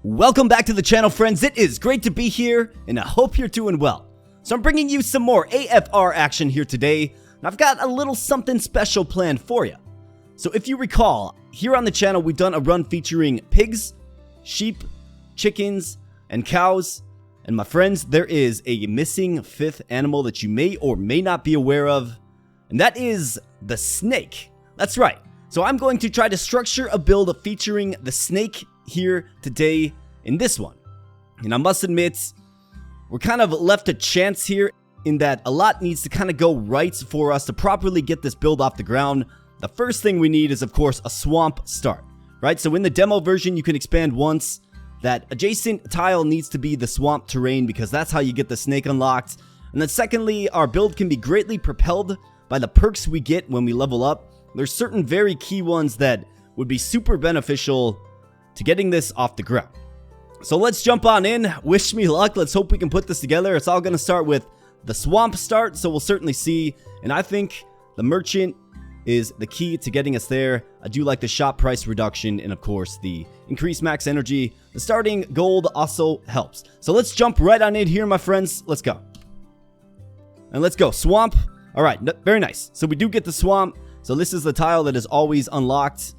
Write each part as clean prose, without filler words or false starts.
Welcome back to the channel, friends. It is great to be here, and I hope you're doing well. So I'm bringing you some more AFR action here today, and I've got a little something special planned for you. So if you recall, here on the channel we've done a run featuring pigs, sheep, chickens, and cows. And my friends, there is a missing fifth animal that you may or may not be aware of, and that is the snake. That's right. So I'm going to try to structure a build featuring the snake here today in this one. And I must admit, we're kind of left a chance here in that a lot needs to kind of go right for us to properly get this build off the ground. The first thing we need is, of course, a swamp start, right? So in the demo version, you can expand once. That adjacent tile needs to be the swamp terrain because that's how you get the snake unlocked. And then secondly, our build can be greatly propelled by the perks we get when we level up. There's certain very key ones that would be super beneficial to getting this off the ground. So let's jump on in. Wish me luck. Let's hope we can put this together. It's all going to start with the swamp start, so we'll certainly see. And I think the merchant is the key to getting us there. I do like the shop price reduction and, of course, the increased max energy. The starting gold also helps. So let's jump right on in here, my friends. Let's go. And let's go. Swamp. All right. Very nice. So we do get the swamp. So this is the tile that is always unlocked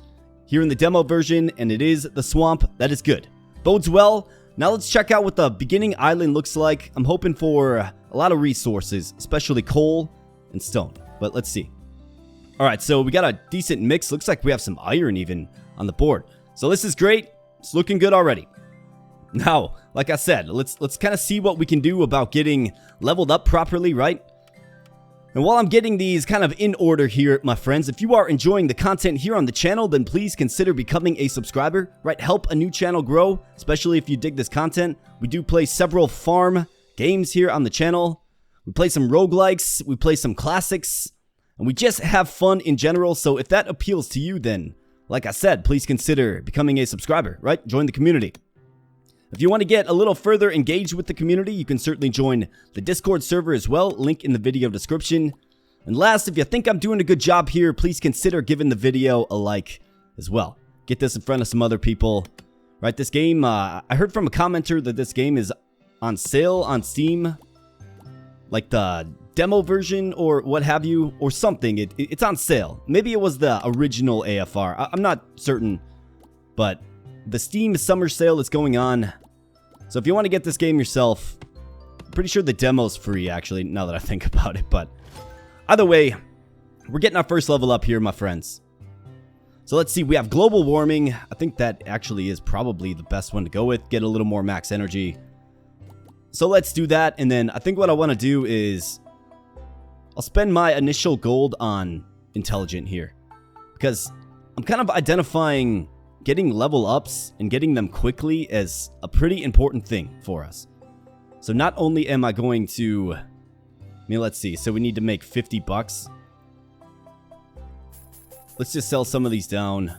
here in the demo version, and it is the swamp. That is good. Bodes well. Now let's check out what the beginning island looks like. I'm hoping for a lot of resources, especially coal and stone. But let's see. All right, so we got a decent mix. Looks like we have some iron even on the board. So this is great. It's looking good already. Now, like I said, let's kind of see what we can do about getting leveled up properly, right? And while I'm getting these kind of in order here, my friends, if you are enjoying the content here on the channel, then please consider becoming a subscriber, right? Help a new channel grow, especially if you dig this content. We do play several farm games here on the channel. We play some roguelikes, we play some classics, and we just have fun in general. So if that appeals to you, then, like I said, please consider becoming a subscriber, right? Join the community. If you want to get a little further engaged with the community, you can certainly join the Discord server as well, link in the video description. And last, if you think I'm doing a good job here, please consider giving the video a like as well. Get this in front of some other people. Right, this game, I heard from a commenter that this game is on sale on Steam, like the demo version or what have you, or something. It's on sale. Maybe it was the original AFR. I'm not certain, but the Steam summer sale is going on. So if you want to get this game yourself, I'm pretty sure the demo's free, actually, now that I think about it. But either way, we're getting our first level up here, my friends. So let's see, we have global warming. I think that actually is probably the best one to go with. Get a little more max energy. So let's do that. And then I think what I want to do is I'll spend my initial gold on intelligent here, because I'm kind of identifying getting level ups and getting them quickly as a pretty important thing for us. So not only am I going to, let's see. So we need to make 50 bucks. Let's just sell some of these down.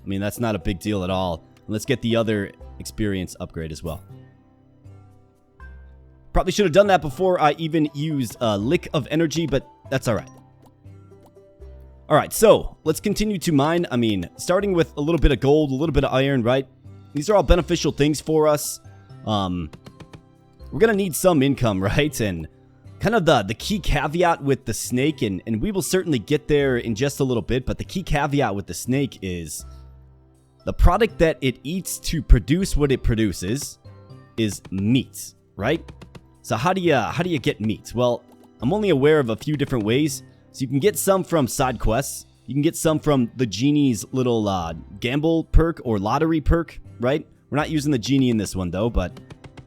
That's not a big deal at all. Let's get the other experience upgrade as well. Probably should have done that before I even used a lick of energy, but that's all right. All right, so let's continue to mine. Starting with a little bit of gold, a little bit of iron, right? These are all beneficial things for us. We're going to need some income, right? And kind of the key caveat with the snake, and we will certainly get there in just a little bit, but the key caveat with the snake is the product that it eats to produce what it produces is meat, right? So how do you get meat? Well, I'm only aware of a few different ways. So you can get some from side quests. You can get some from the genie's little gamble perk or lottery perk, right? We're not using the genie in this one though, but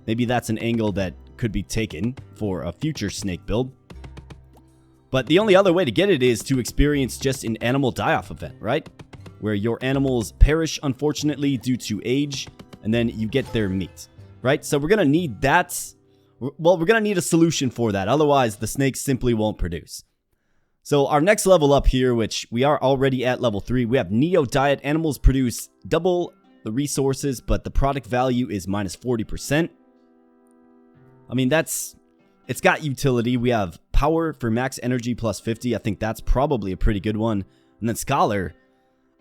maybe that's an angle that could be taken for a future snake build. But the only other way to get it is to experience just an animal die-off event, right? Where your animals perish, unfortunately, due to age, and then you get their meat, right? So we're going to need that. Well, we're going to need a solution for that. Otherwise, the snakes simply won't produce. So our next level up here, which we are already at level 3, we have Neo Diet. Animals produce double the resources, but the product value is minus 40%. It's got utility. We have Power for max energy plus 50. I think that's probably a pretty good one. And then Scholar,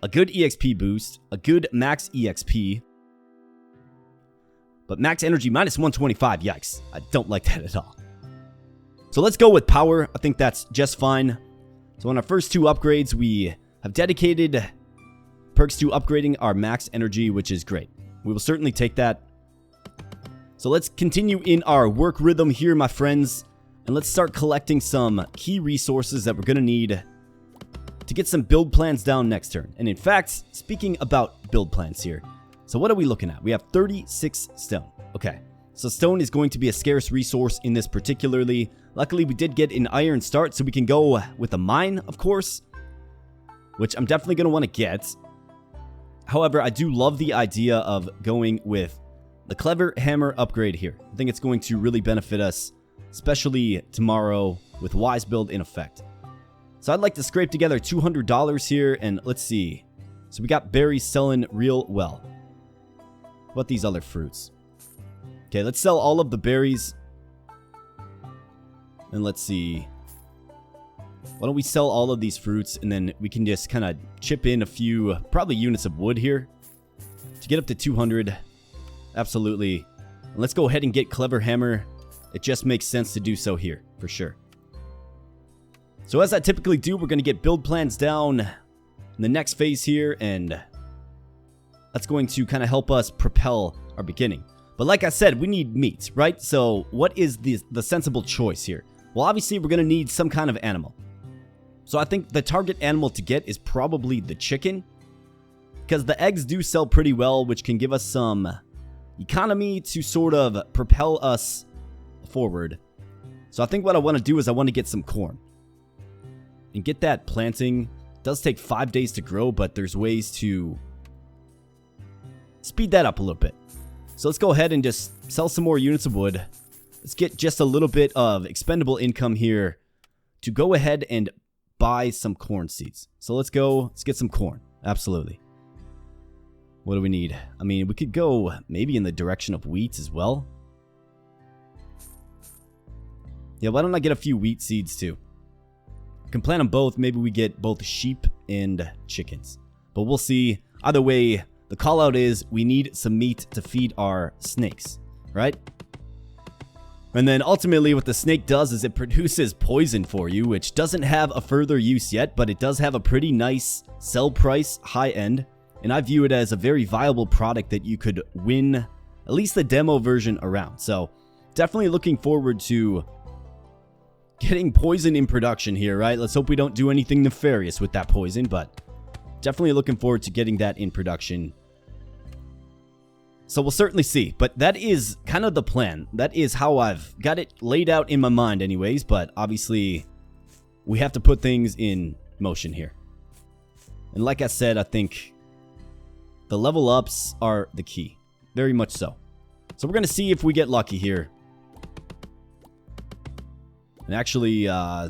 a good EXP boost, a good max EXP, But max energy minus 125, yikes. I don't like that at all. So let's go with power. I think that's just fine. So on our first 2 upgrades, we have dedicated perks to upgrading our max energy, which is great. We will certainly take that. So let's continue in our work rhythm here, my friends. And let's start collecting some key resources that we're going to need to get some build plans down next turn. And in fact, speaking about build plans here. So what are we looking at? We have 36 stone. Okay. So stone is going to be a scarce resource in this particularly. Luckily, we did get an iron start, so we can go with a mine, of course, which I'm definitely going to want to get. However, I do love the idea of going with the clever hammer upgrade here. I think it's going to really benefit us, especially tomorrow with wise build in effect. So I'd like to scrape together $200 here, and let's see. So we got berries selling real well. What about these other fruits? Okay, let's sell all of the berries. And let's see. Why don't we sell all of these fruits, and then we can just kind of chip in a few, probably units of wood here to get up to 200. Absolutely. And let's go ahead and get clever hammer. It just makes sense to do so here, for sure. So as I typically do, we're going to get build plans down in the next phase here, and that's going to kind of help us propel our beginning. But like I said, we need meat, right? So what is the sensible choice here? Well, obviously, we're going to need some kind of animal. So I think the target animal to get is probably the chicken, because the eggs do sell pretty well, which can give us some economy to sort of propel us forward. So I think what I want to do is I want to get some corn and get that planting. It does take 5 days to grow, but there's ways to speed that up a little bit. So let's go ahead and just sell some more units of wood. Let's get just a little bit of expendable income here to go ahead and buy some corn seeds. So let's get some corn. Absolutely. What do we need? I mean, we could go maybe in the direction of wheat as well. Yeah, why don't I get a few wheat seeds too? Can plant them both. Maybe we get both sheep and chickens. But we'll see. Either way, the call out is we need some meat to feed our snakes, right? And then ultimately what the snake does is it produces poison for you, which doesn't have a further use yet, but it does have a pretty nice sell price, high end. And I view it as a very viable product that you could win at least the demo version around. So definitely looking forward to getting poison in production here, right? Let's hope we don't do anything nefarious with that poison, but definitely looking forward to getting that in production. So we'll certainly see, but that is kind of the plan. That is how I've got it laid out in my mind anyways, but obviously we have to put things in motion here. And like I said, I think the level ups are the key. Very much so. So we're going to see if we get lucky here. And actually, yeah,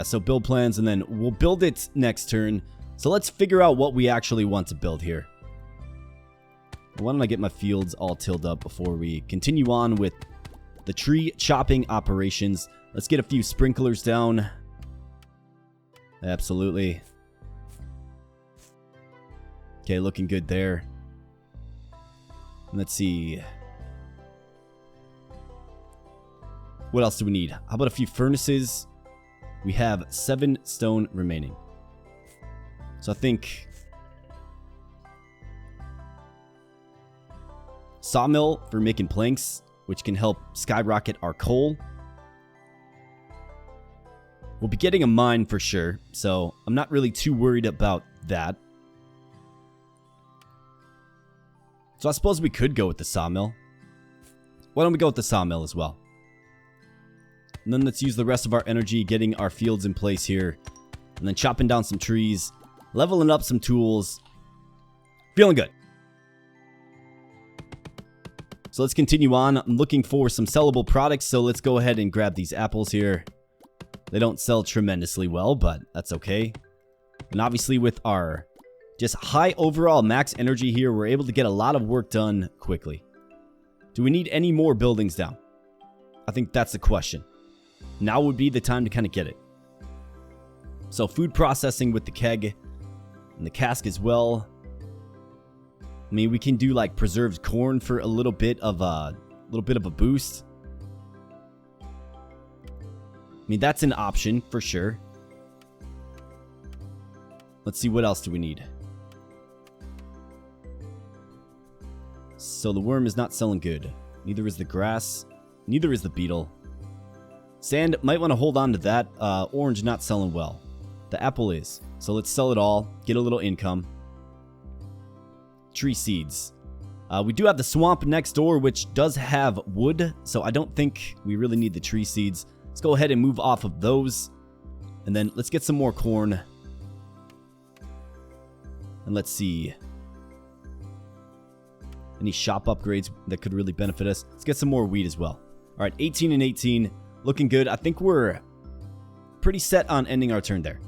so build plans, and then we'll build it next turn. So let's figure out what we actually want to build here. Why don't I get my fields all tilled up before we continue on with the tree chopping operations. Let's get a few sprinklers down. Absolutely. Okay, looking good there. Let's see. What else do we need? How about a few furnaces? We have 7 stone remaining. So I think sawmill for making planks, which can help skyrocket our coal. We'll be getting a mine for sure, so I'm not really too worried about that. So I suppose we could go with the sawmill. Why don't we go with the sawmill as well? And then let's use the rest of our energy getting our fields in place here. And then chopping down some trees, leveling up some tools. Feeling good. So let's continue on. I'm looking for some sellable products, so let's go ahead and grab these apples here. They don't sell tremendously well, but that's okay. And obviously with our just high overall max energy here, we're able to get a lot of work done quickly. Do we need any more buildings down? I think that's the question. Now would be the time to kind of get it. So food processing with the keg and the cask as well. I mean, we can do like preserved corn for a little bit of a boost. I mean, that's an option for sure. Let's see, what else do we need? So the worm is not selling good. Neither is the grass. Neither is the beetle. Sand, might want to hold on to that. Orange not selling well. The apple is. So let's sell it all. Get a little income. Tree seeds. We do have the swamp next door, which does have wood. So I don't think we really need the tree seeds. Let's go ahead and move off of those. And then let's get some more corn. And let's see. Any shop upgrades that could really benefit us. Let's get some more wheat as well. All right, 18 and 18. Looking good. I think we're pretty set on ending our turn there.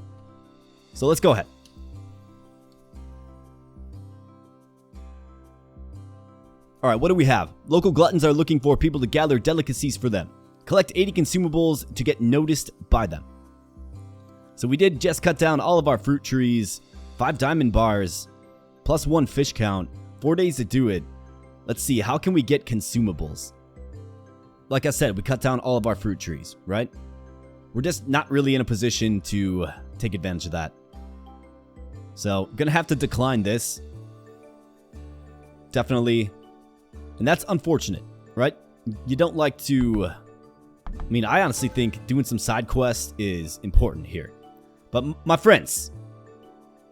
So let's go ahead. All right, what do we have? Local gluttons are looking for people to gather delicacies for them. Collect 80 consumables to get noticed by them. So we did just cut down all of our fruit trees. 5 diamond bars, plus 1 fish count, 4 days to do it. Let's see, how can we get consumables? Like I said, we cut down all of our fruit trees, right? We're just not really in a position to take advantage of that. So, I'm gonna have to decline this. Definitely. And that's unfortunate, right? You don't like to... I mean, I honestly think doing some side quests is important here. But my friends...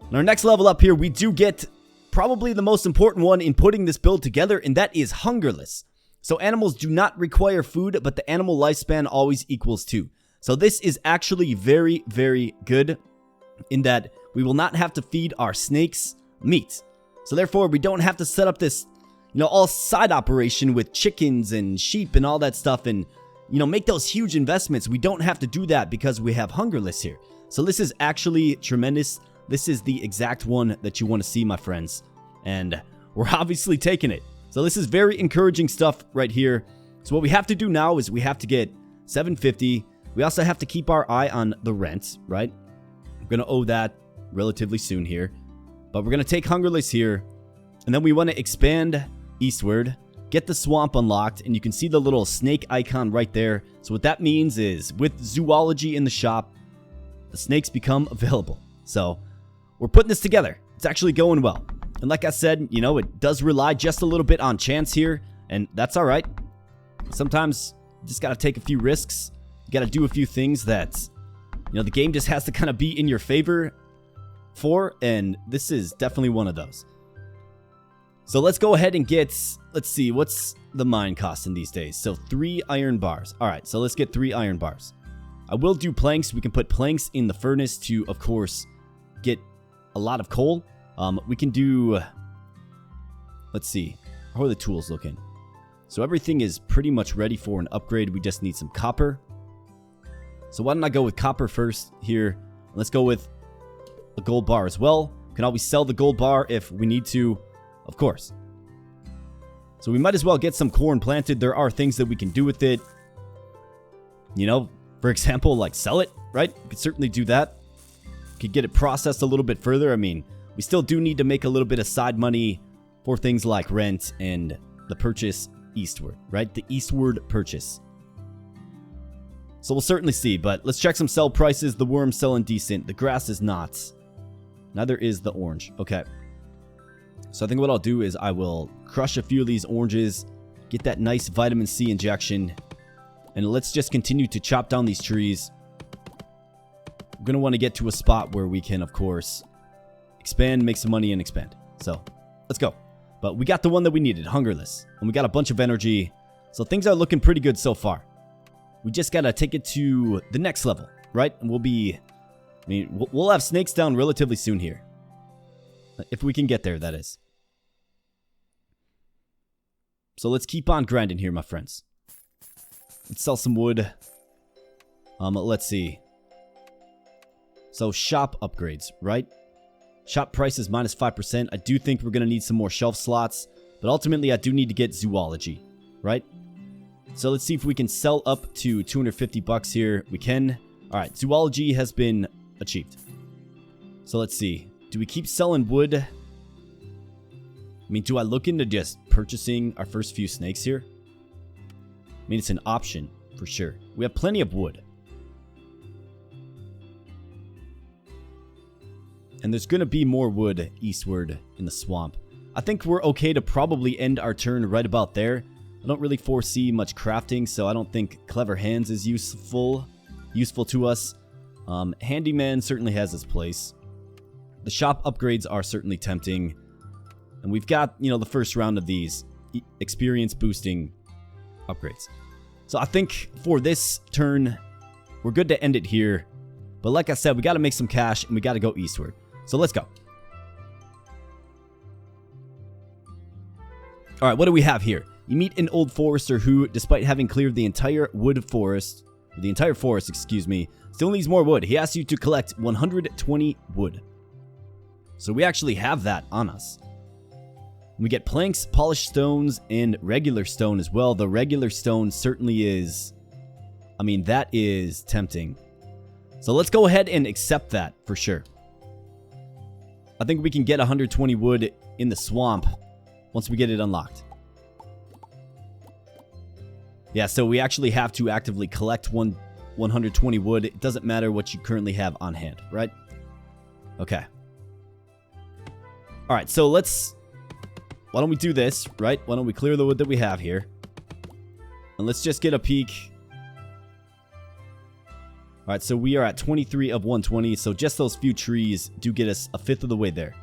in our next level up here, we do get probably the most important one in putting this build together, and that is hungerless. So animals do not require food, but the animal lifespan always equals 2. So this is actually very, very good in that we will not have to feed our snakes meat. So therefore, we don't have to set up this, all side operation with chickens and sheep and all that stuff and, make those huge investments. We don't have to do that because we have hungerless here. So this is actually tremendous. This is the exact one that you want to see, my friends. And we're obviously taking it. So this is very encouraging stuff right here. So what we have to do now is we have to get 750. We also have to keep our eye on the rent, right? We're going to owe that relatively soon here. But we're going to take hungerless here. And then we want to expand eastward. Get the swamp unlocked. And you can see the little snake icon right there. So what that means is with zoology in the shop, the snakes become available. So... we're putting this together. It's actually going well. And like I said, it does rely just a little bit on chance here. And that's all right. Sometimes you just got to take a few risks. You got to do a few things that, the game just has to kind of be in your favor for. And this is definitely one of those. So let's go ahead and get, let's see, what's the mine costing these days? So 3 iron bars. All right, so let's get 3 iron bars. I will do planks. We can put planks in the furnace to, of course, get a lot of coal. We can do, let's see, how are the tools looking? So everything is pretty much ready for an upgrade. We just need some copper. So why don't I go with copper first here? Let's go with a gold bar as well. Can always sell the gold bar if we need to, of course. So we might as well get some corn planted. There are things that we can do with it. For example, like sell it, right? We could certainly do that. Could get it processed a little bit further. I mean, we still do need to make a little bit of side money for things like rent and the purchase eastward, right? The eastward purchase. So we'll certainly see, but let's check some sell prices. The worm's selling decent. The grass is not. Neither is the orange. Okay. So I think what I'll do is I will crush a few of these oranges, get that nice vitamin C injection, and let's just continue to chop down these trees. We're going to want to get to a spot where we can, of course, expand, make some money, and expand. So, let's go. But we got the one that we needed, hungerless. And we got a bunch of energy. So things are looking pretty good so far. We just got to take it to the next level, right? And we'll have snakes down relatively soon here. If we can get there, that is. So let's keep on grinding here, my friends. Let's sell some wood. Let's see. So shop upgrades, right? Shop price is minus 5%. I do think we're going to need some more shelf slots. But ultimately, I do need to get zoology, right? So let's see if we can sell up to 250 bucks here. We can. All right, zoology has been achieved. So let's see. Do we keep selling wood? I mean, do I look into just purchasing our first few snakes here? I mean, it's an option for sure. We have plenty of wood. And there's going to be more wood eastward in the swamp. I think we're okay to probably end our turn right about there. I don't really foresee much crafting, so I don't think Clever Hands is useful to us. Handyman certainly has its place. The shop upgrades are certainly tempting. And we've got, you know, the first round of these experience boosting upgrades. So I think for this turn, we're good to end it here. But like I said, we got to make some cash and we got to go eastward. So let's go. All right, what do we have here? You meet an old forester who, despite having cleared the entire forest, excuse me, still needs more wood. He asks you to collect 120 wood. So we actually have that on us. We get planks, polished stones, and regular stone as well. The regular stone certainly is, I mean, that is tempting. So let's go ahead and accept that for sure. I think we can get 120 wood in the swamp once we get it unlocked. Yeah, so we actually have to actively collect 120 wood. It doesn't matter what you currently have on hand, right? Okay. All right, so why don't we do this, right? Why don't we clear the wood that we have here? And let's just get a peek. All right, so we are at 23 of 120. So just those few trees do get us a fifth of the way there.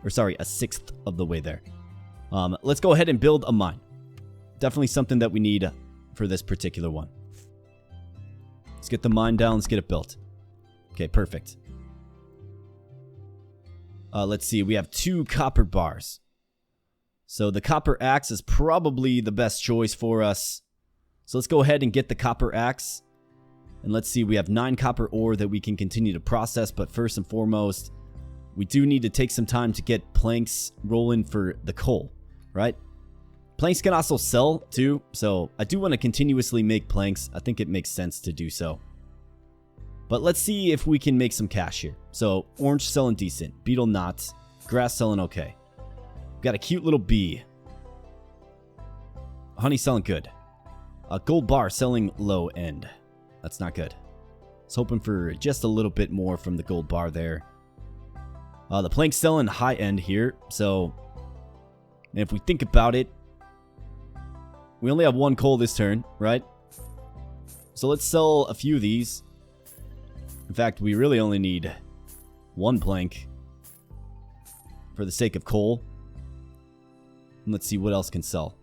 Or sorry, a sixth of the way there. Let's go ahead and build a mine. Definitely something that we need for this particular one. Let's get the mine down. Let's get it built. Okay, perfect. Let's see. We have 2 copper bars. So the copper axe is probably the best choice for us. So let's go ahead and get the copper axe. And let's see, we have 9 copper ore that we can continue to process. But first and foremost, we do need to take some time to get planks rolling for the coal, right? Planks can also sell too. So I do want to continuously make planks. I think it makes sense to do so. But let's see if we can make some cash here. So orange selling decent. Beetle not. Grass selling okay. Got a cute little bee. Honey selling good. A gold bar selling low end. That's not good. I was hoping for just a little bit more from the gold bar there. The plank's selling high end here. So if we think about it, we only have 1 coal this turn, right? So let's sell a few of these. In fact, we really only need 1 plank for the sake of coal. And let's see what else can sell.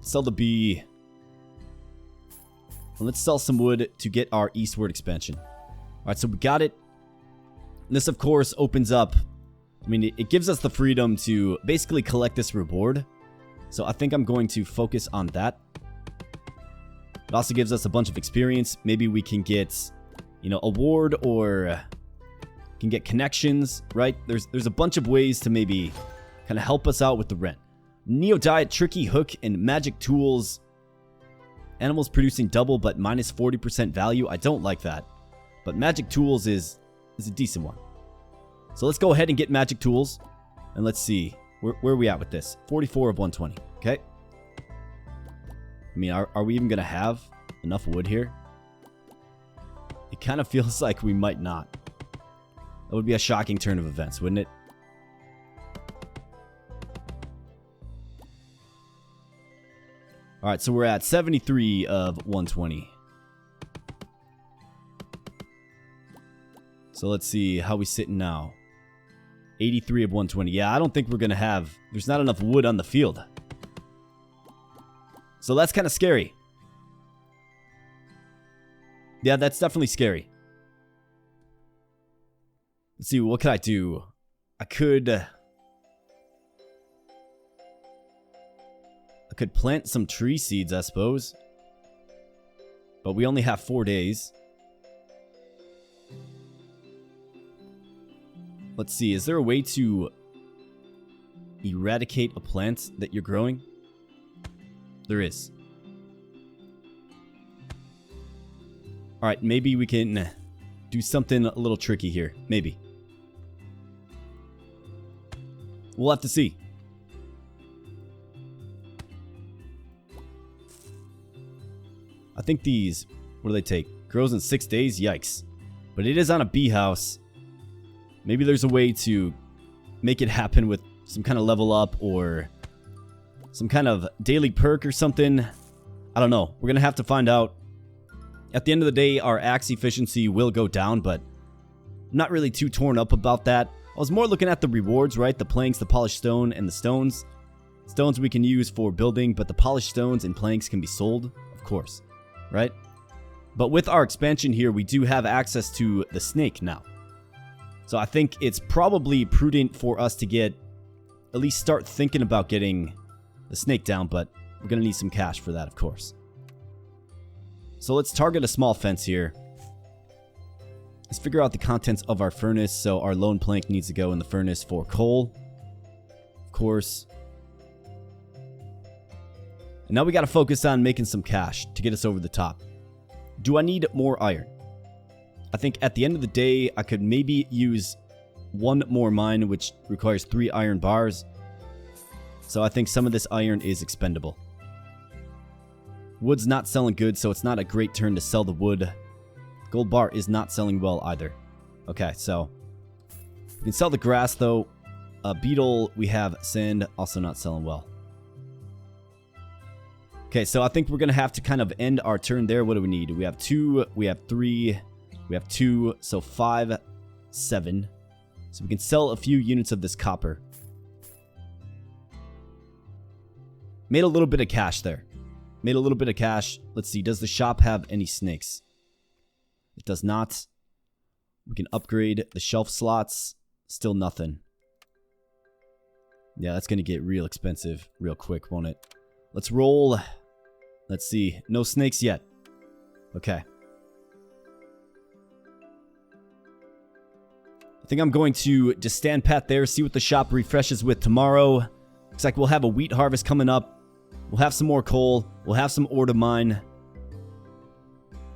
Sell the bee. And let's sell some wood to get our eastward expansion. Alright, so we got it. And this, of course, opens up... I mean, it gives us the freedom to basically collect this reward. So I think I'm going to focus on that. It also gives us a bunch of experience. Maybe we can get, you know, a ward or can get connections, right? There's a bunch of ways to maybe kind of help us out with the rent. Neo Diet, Tricky Hook, and Magic Tools. Animals producing double but minus 40% value. I don't like that. But Magic Tools is a decent one. So let's go ahead and get Magic Tools. And let's see. Where are we at with this? 44 of 120. Okay. I mean, are we even going to have enough wood here? It kind of feels like we might not. That would be a shocking turn of events, wouldn't it? Alright, so we're at 73 of 120. So let's see how we sitting now. 83 of 120. Yeah, I don't think we're going to have... There's not enough wood on the field. So that's kind of scary. Yeah, that's definitely scary. Let's see, what could I do? I could plant some tree seeds, I suppose. But we only have 4 days. Let's see, is there a way to eradicate a plant that you're growing? There is. Alright, maybe we can do something a little tricky here. Maybe. We'll have to see. I think these, what do they take? Grows in 6 days? Yikes. But it is on a bee house. Maybe there's a way to make it happen with some kind of level up or some kind of daily perk or something. I don't know. We're going to have to find out. At the end of the day, our axe efficiency will go down, but I'm not really too torn up about that. I was more looking at the rewards, right? The planks, the polished stone, and the stones. Stones we can use for building, but the polished stones and planks can be sold, of course, right? But with our expansion here, we do have access to the snake now. So I think it's probably prudent for us to at least start thinking about getting the snake down, but we're going to need some cash for that, of course. So let's target a small fence here. Let's figure out the contents of our furnace. So our lone plank needs to go in the furnace for coal, of course. And now we got to focus on making some cash to get us over the top. Do I need more iron? I think at the end of the day, I could maybe use one more mine, which requires 3 iron bars. So I think some of this iron is expendable. Wood's not selling good, so it's not a great turn to sell the wood. Gold bar is not selling well either. Okay, so we can sell the grass though. Beetle, we have sand, also not selling well. Okay, so I think we're going to have to kind of end our turn there. What do we need? We have 2, we have 3, we have 2, so 5, 7. So we can sell a few units of this copper. Made a little bit of cash there. Made a little bit of cash. Let's see, does the shop have any snakes? It does not. We can upgrade the shelf slots. Still nothing. Yeah, that's going to get real expensive real quick, won't it? Let's roll. Let's see. No snakes yet. Okay. I think I'm going to just stand pat there, see what the shop refreshes with tomorrow. Looks like we'll have a wheat harvest coming up. We'll have some more coal. We'll have some ore to mine.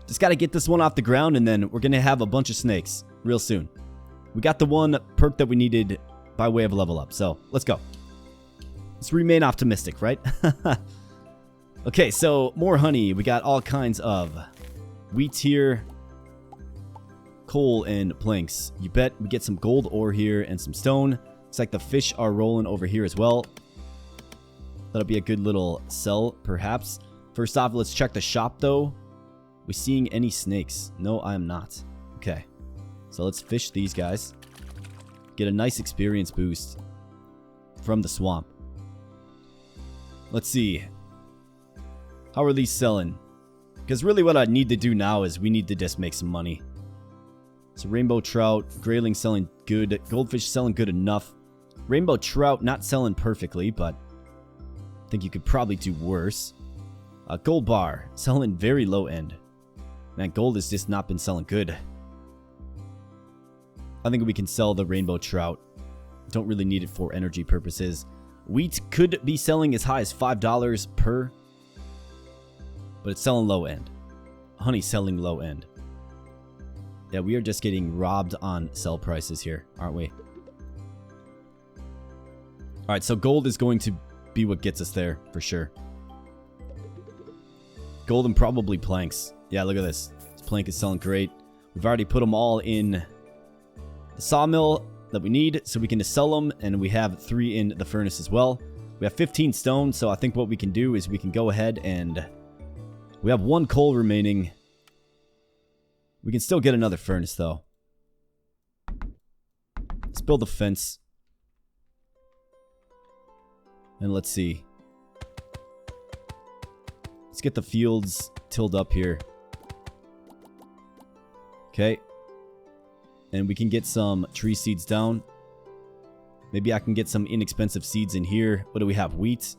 Just got to get this one off the ground, and then we're going to have a bunch of snakes real soon. We got the one perk that we needed by way of level up, so let's go. Let's remain optimistic, right? Okay, so more honey. We got all kinds of wheat here. Coal and planks. You bet we get some gold ore here and some stone. Looks like the fish are rolling over here as well. That'll be a good little sell, perhaps. First off, let's check the shop, though. We seeing any snakes? No, I am not. Okay. So let's fish these guys. Get a nice experience boost from the swamp. Let's see. How are these selling? Because really what I need to do now is we need to just make some money. So rainbow trout, grayling selling good. Goldfish selling good enough. Rainbow trout not selling perfectly, but I think you could probably do worse. Gold bar selling very low end. Man, gold has just not been selling good. I think we can sell the rainbow trout. Don't really need it for energy purposes. Wheat could be selling as high as $5 per. But it's selling low end. Honey selling low end. Yeah, we are just getting robbed on sell prices here, aren't we? Alright, so gold is going to be what gets us there, for sure. Gold and probably planks. Yeah, look at this. This plank is selling great. We've already put them all in the sawmill that we need, so we can just sell them, and we have 3 in the furnace as well. We have 15 stone, so I think what we can do is we can go ahead and... We have 1 coal remaining. We can still get another furnace, though. Let's build a fence. And let's see. Let's get the fields tilled up here. Okay. And we can get some tree seeds down. Maybe I can get some inexpensive seeds in here. What do we have? Wheat.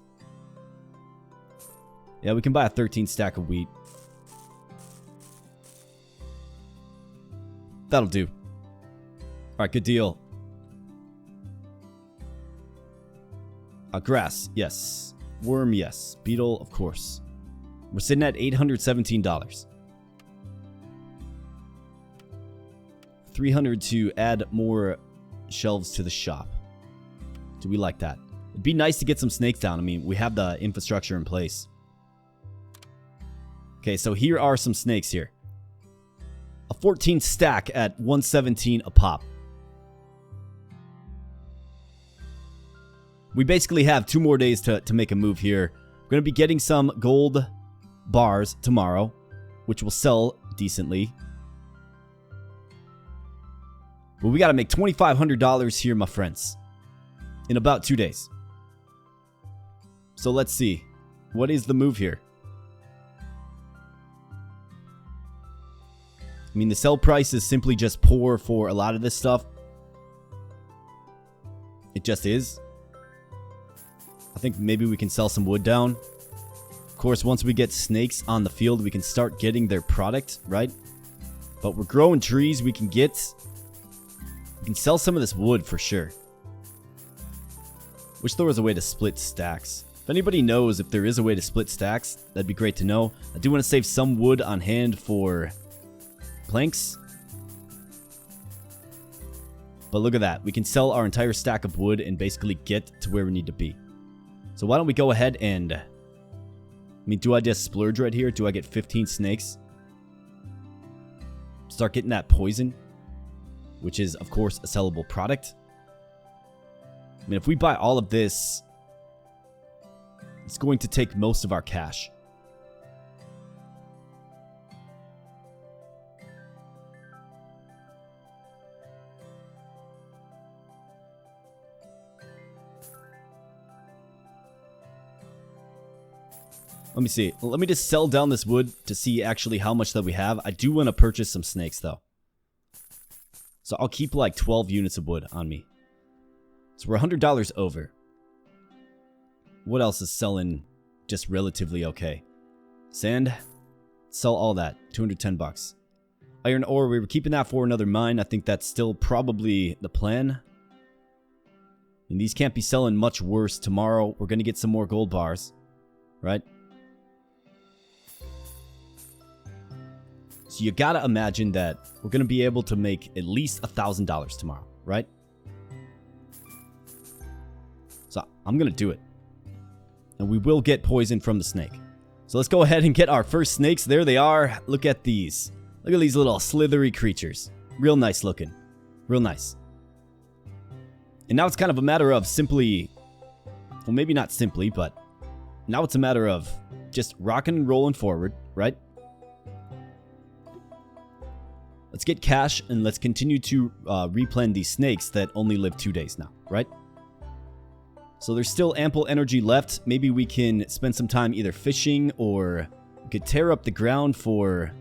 Yeah, we can buy a 13 stack of wheat. That'll do. Alright, good deal. Grass, yes. Worm, yes. Beetle, of course. We're sitting at $817. 300 to add more shelves to the shop. Do we like that? It'd be nice to get some snakes down. I mean, we have the infrastructure in place. Okay, so here are some snakes here. A 14 stack at 117 a pop. We basically have 2 more days to make a move here. We're going to be getting some gold bars tomorrow, which will sell decently. But we got to make $2,500 here, my friends, in about 2 days. So let's see. What is the move here? I mean, the sell price is simply just poor for a lot of this stuff. It just is. I think maybe we can sell some wood down. Of course, once we get snakes on the field, we can start getting their product, right? But we're growing trees. We can sell some of this wood for sure. Wish there was a way to split stacks. If anybody knows if there is a way to split stacks, that'd be great to know. I do want to save some wood on hand for planks. But look at that. We can sell our entire stack of wood and basically get to where we need to be. So why don't we go ahead and... I mean, do I just splurge right here? Do I get 15 snakes? Start getting that poison, which is, of course, a sellable product. I mean, if we buy all of this, it's going to take most of our cash. Let me see. Let me just sell down this wood to see actually how much that we have. I do want to purchase some snakes, though. So I'll keep like 12 units of wood on me. So we're $100 over. What else is selling just relatively okay? Sand. Sell all that. 210 bucks. Iron ore, we were keeping that for another mine. I think that's still probably the plan. And these can't be selling much worse. Tomorrow, we're going to get some more gold bars. Right? So you gotta imagine that we're gonna be able to make at least $1,000 tomorrow, right? So I'm gonna do it. And we will get poison from the snake. So let's go ahead and get our first snakes. There they are. Look at these. Look at these little slithery creatures. Real nice looking. Real nice. And now it's kind of a matter of simply... Well, maybe not simply, but... Now it's a matter of just rocking and rolling forward, right? Let's get cash and let's continue to replan these snakes that only live 2 days now, right? So there's still ample energy left. Maybe we can spend some time either fishing or we could tear up the ground for,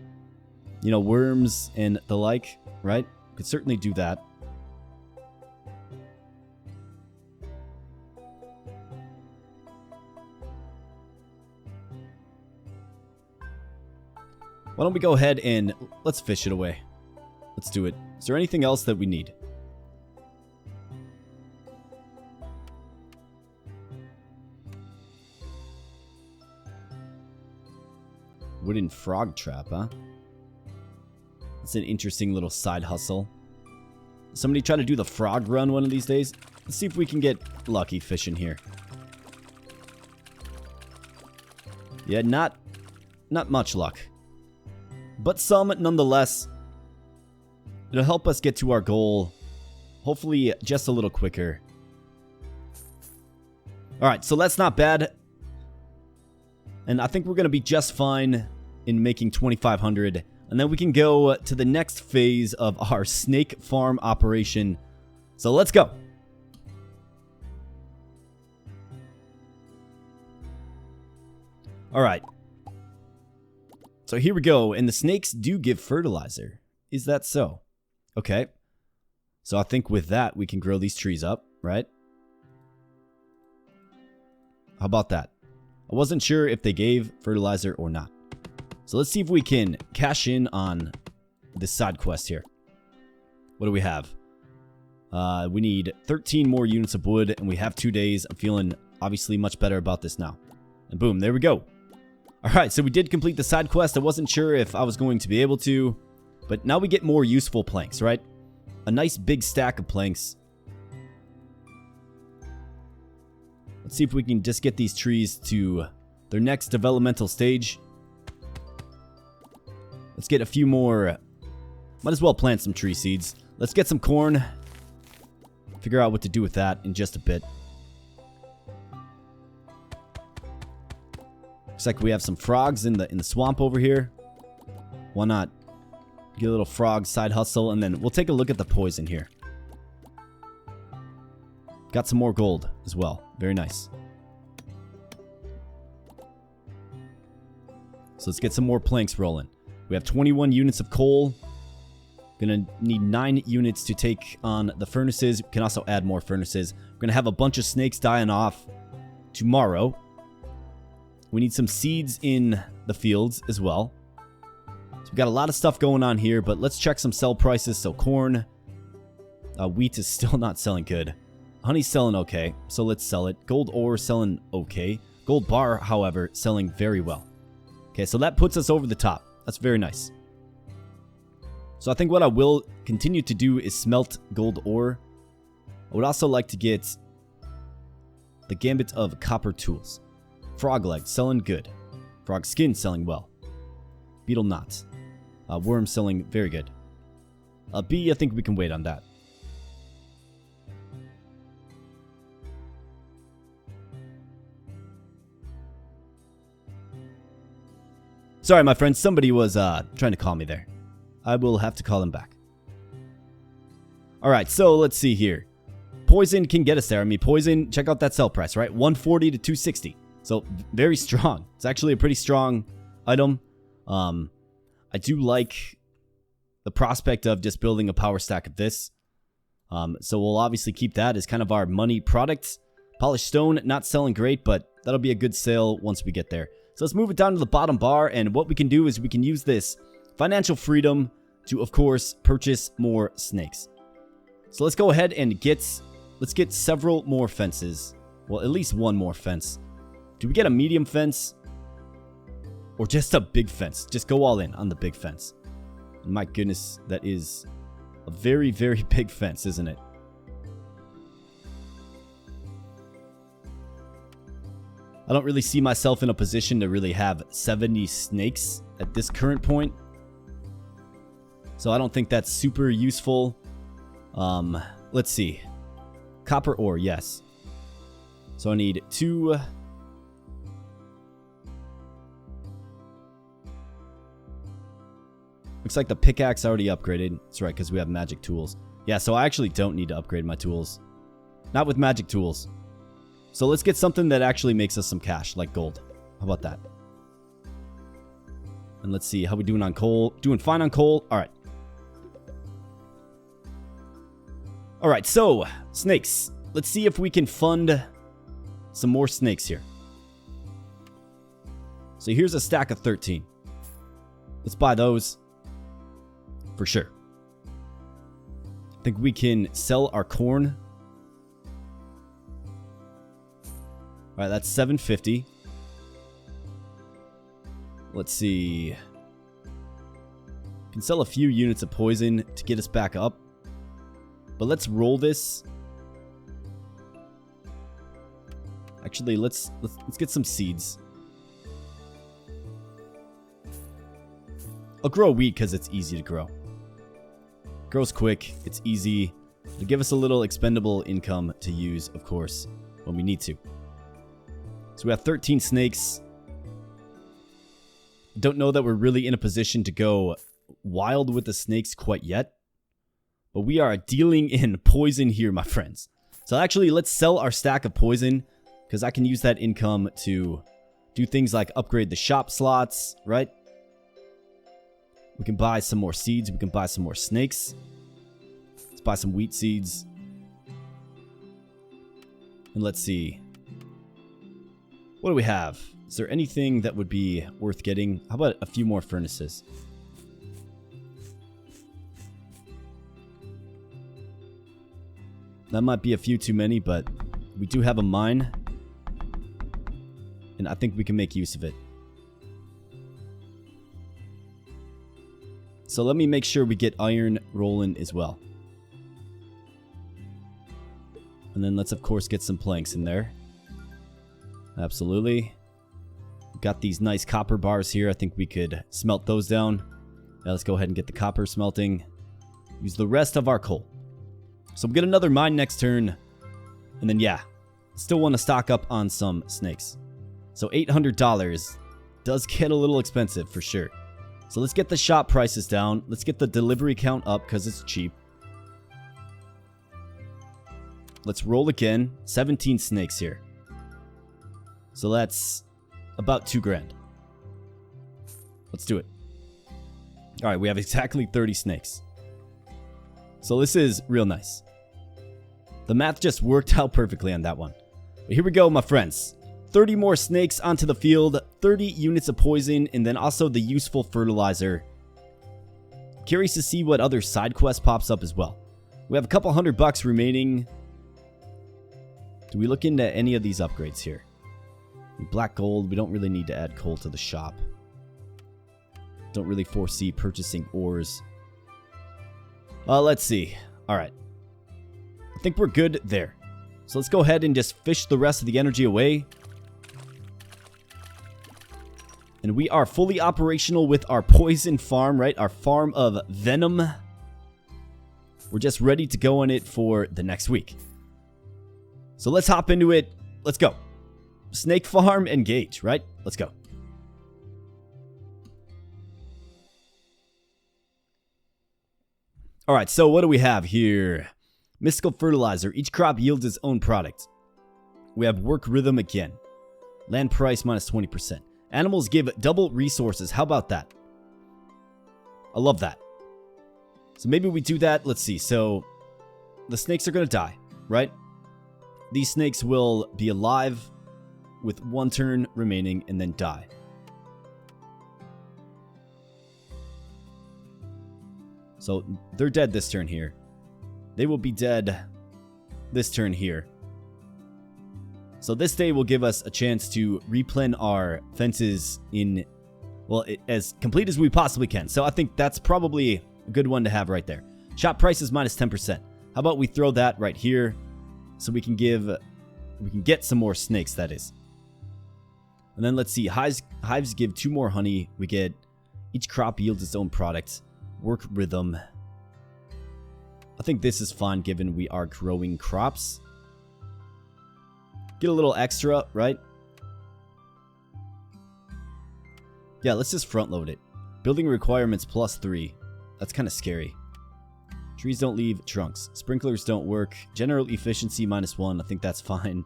you know, worms and the like, right? We could certainly do that. Why don't we go ahead and let's fish it away. Let's do it. Is there anything else that we need? Wooden frog trap, huh? That's an interesting little side hustle. Somebody try to do the frog run one of these days. Let's see if we can get lucky fishing here. Yeah, not much luck. But some nonetheless. It'll help us get to our goal. Hopefully just a little quicker. Alright, so that's not bad. And I think we're going to be just fine in making 2,500. And then we can go to the next phase of our snake farm operation. So let's go. Alright. So here we go. And the snakes do give fertilizer. Is that so? Okay. So I think with that, we can grow these trees up, right? How about that? I wasn't sure if they gave fertilizer or not. So let's see if we can cash in on this side quest here. What do we have? We need 13 more units of wood, and we have 2 days. I'm feeling obviously much better about this now. And boom, there we go. Alright, so we did complete the side quest. I wasn't sure if I was going to be able to. But now we get more useful planks, right? A nice big stack of planks. Let's see if we can just get these trees to their next developmental stage. Let's get a few more. Might as well plant some tree seeds. Let's get some corn. Figure out what to do with that in just a bit. Looks like we have some frogs in the swamp over here. Why not get a little frog side hustle, and then we'll take a look at the poison here. Got some more gold as well. Very nice. So let's get some more planks rolling. We have 21 units of coal. Gonna need 9 units to take on the furnaces. We can also add more furnaces. We're gonna have a bunch of snakes dying off tomorrow. We need some seeds in the fields as well. So we've got a lot of stuff going on here, but let's check some sell prices. So corn, wheat is still not selling good. Honey's selling okay, so let's sell it. Gold ore selling okay. Gold bar, however, selling very well. Okay, so that puts us over the top. That's very nice. So I think what I will continue to do is smelt gold ore. I would also like to get the gambit of copper tools. Frog leg selling good. Frog skin selling well. Beetle knot. Worm selling very good. Bee, I think we can wait on that. Sorry, my friend. Somebody was trying to call me there. I will have to call him back. Alright, so let's see here. Poison can get us there. I mean, poison, check out that sell price, right? 140 to 260. So, very strong. It's actually a pretty strong item. I do like the prospect of just building a power stack of this. So, we'll obviously keep that as kind of our money product. Polished stone, not selling great, but that'll be a good sale once we get there. So, let's move it down to the bottom bar, and what we can do is we can use this financial freedom to, of course, purchase more snakes. So, let's go ahead and let's get several more fences. Well, at least one more fence. Do we get a medium fence? Or just a big fence? Just go all in on the big fence. My goodness, that is a very, very big fence, isn't it? I don't really see myself in a position to really have 70 snakes at this current point. So I don't think that's super useful. Let's see. Copper ore, yes. So I need 2... Looks like the pickaxe already upgraded. That's right, because we have magic tools. Yeah, so I actually don't need to upgrade my tools. Not with magic tools. So let's get something that actually makes us some cash, like gold. How about that? And let's see, how we doing on coal? Doing fine on coal? Alright. Alright, so, snakes. Let's see if we can fund some more snakes here. So here's a stack of 13. Let's buy those. For sure. I think we can sell our corn. Alright, that's 750. Let's see. We can sell a few units of poison to get us back up. But let's roll this. Actually, let's get some seeds. I'll grow wheat because it's easy to grow. Grows quick, it's easy. It'll give us a little expendable income to use, of course, when we need to. So we have 13 snakes. Don't know that we're really in a position to go wild with the snakes quite yet. But we are dealing in poison here, my friends. So actually, let's sell our stack of poison, because I can use that income to do things like upgrade the shop slots, right? We can buy some more seeds. We can buy some more snakes. Let's buy some wheat seeds. And let's see. What do we have? Is there anything that would be worth getting? How about a few more furnaces? That might be a few too many, but we do have a mine. And I think we can make use of it. So let me make sure we get iron rolling as well. And then let's, of course, get some planks in there. Absolutely. Got these nice copper bars here. I think we could smelt those down. Now let's go ahead and get the copper smelting. Use the rest of our coal. So we'll get another mine next turn. And then, yeah, still want to stock up on some snakes. So $800 does get a little expensive for sure. So let's get the shop prices down. Let's get the delivery count up because it's cheap. Let's roll again. 17 snakes here. So that's about 2 grand. Let's do it. All right, we have exactly 30 snakes. So this is real nice. The math just worked out perfectly on that one. But here we go, my friends. 30 more snakes onto the field, 30 units of poison, and then also the useful fertilizer. Curious to see what other side quest pops up as well. We have a couple $100 remaining. Do we look into any of these upgrades here? Black gold, we don't really need to add coal to the shop. Don't really foresee purchasing ores. Let's see. Alright. I think we're good there. So let's go ahead and just fish the rest of the energy away. And we are fully operational with our poison farm, right? Our farm of venom. We're just ready to go on it for the next week. So let's hop into it. Let's go. Snake farm, engage, right? Let's go. Alright, so what do we have here? Mystical fertilizer. Each crop yields its own product. We have work rhythm again. Land price minus 20%. Animals give double resources. How about that? I love that. So maybe we do that. Let's see. So the snakes are going to die, right? These snakes will be alive with 1 turn remaining and then die. So they're dead this turn here. They will be dead this turn here. So this day will give us a chance to replan our fences in, well, as complete as we possibly can. So I think that's probably a good one to have right there. Shop price is minus 10%. How about we throw that right here so we can get some more snakes, that is. And then let's see, hives give 2 more honey. We get, each crop yields its own product. Work rhythm. I think this is fun given we are growing crops. Get a little extra, right? Yeah, let's just front load it. Building requirements plus 3. That's kind of scary. Trees don't leave trunks. Sprinklers don't work. General efficiency minus 1. I think that's fine.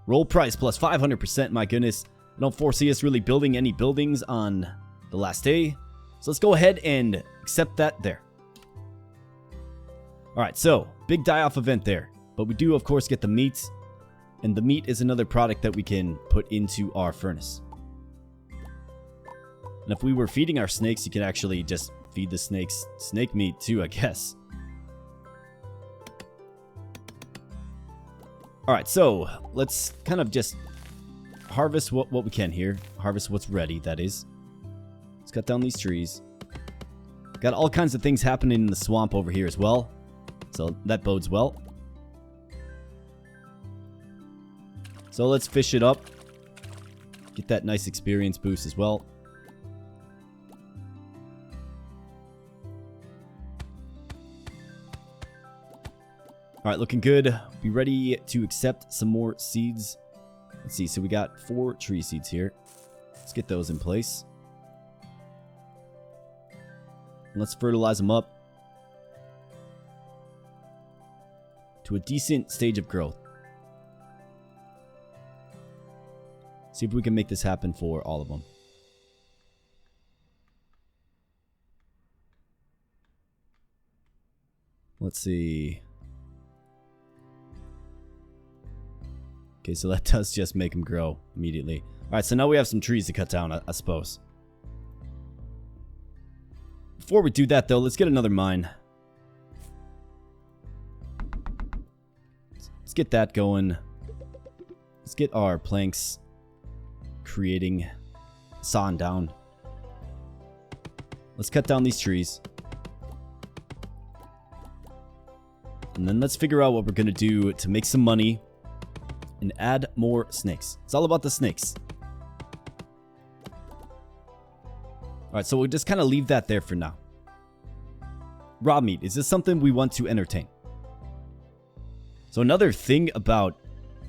Roll price plus 500%. My goodness. I don't foresee us really building any buildings on the last day. So let's go ahead and accept that there. Alright, so big die-off event there. But we do, of course, get the meat. And the meat is another product that we can put into our furnace. And if we were feeding our snakes, you could actually just feed the snakes snake meat too, I guess. Alright, so let's kind of just harvest what we can here. Harvest what's ready, that is. Let's cut down these trees. Got all kinds of things happening in the swamp over here as well. So that bodes well. So let's fish it up. Get that nice experience boost as well. Alright, looking good. Be ready to accept some more seeds. Let's see, so we got 4 tree seeds here. Let's get those in place. Let's fertilize them up to a decent stage of growth. See if we can make this happen for all of them. Let's see. Okay, so that does just make them grow immediately. Alright, so now we have some trees to cut down, I suppose. Before we do that, though, let's get another mine. Let's get that going. Let's get our planks creating, sawing down. Let's cut down these trees. And then let's figure out what we're going to do to make some money. and add more snakes. It's all about the snakes. Alright, so we'll just kind of leave that there for now. Raw meat. Is this something we want to entertain? So another thing about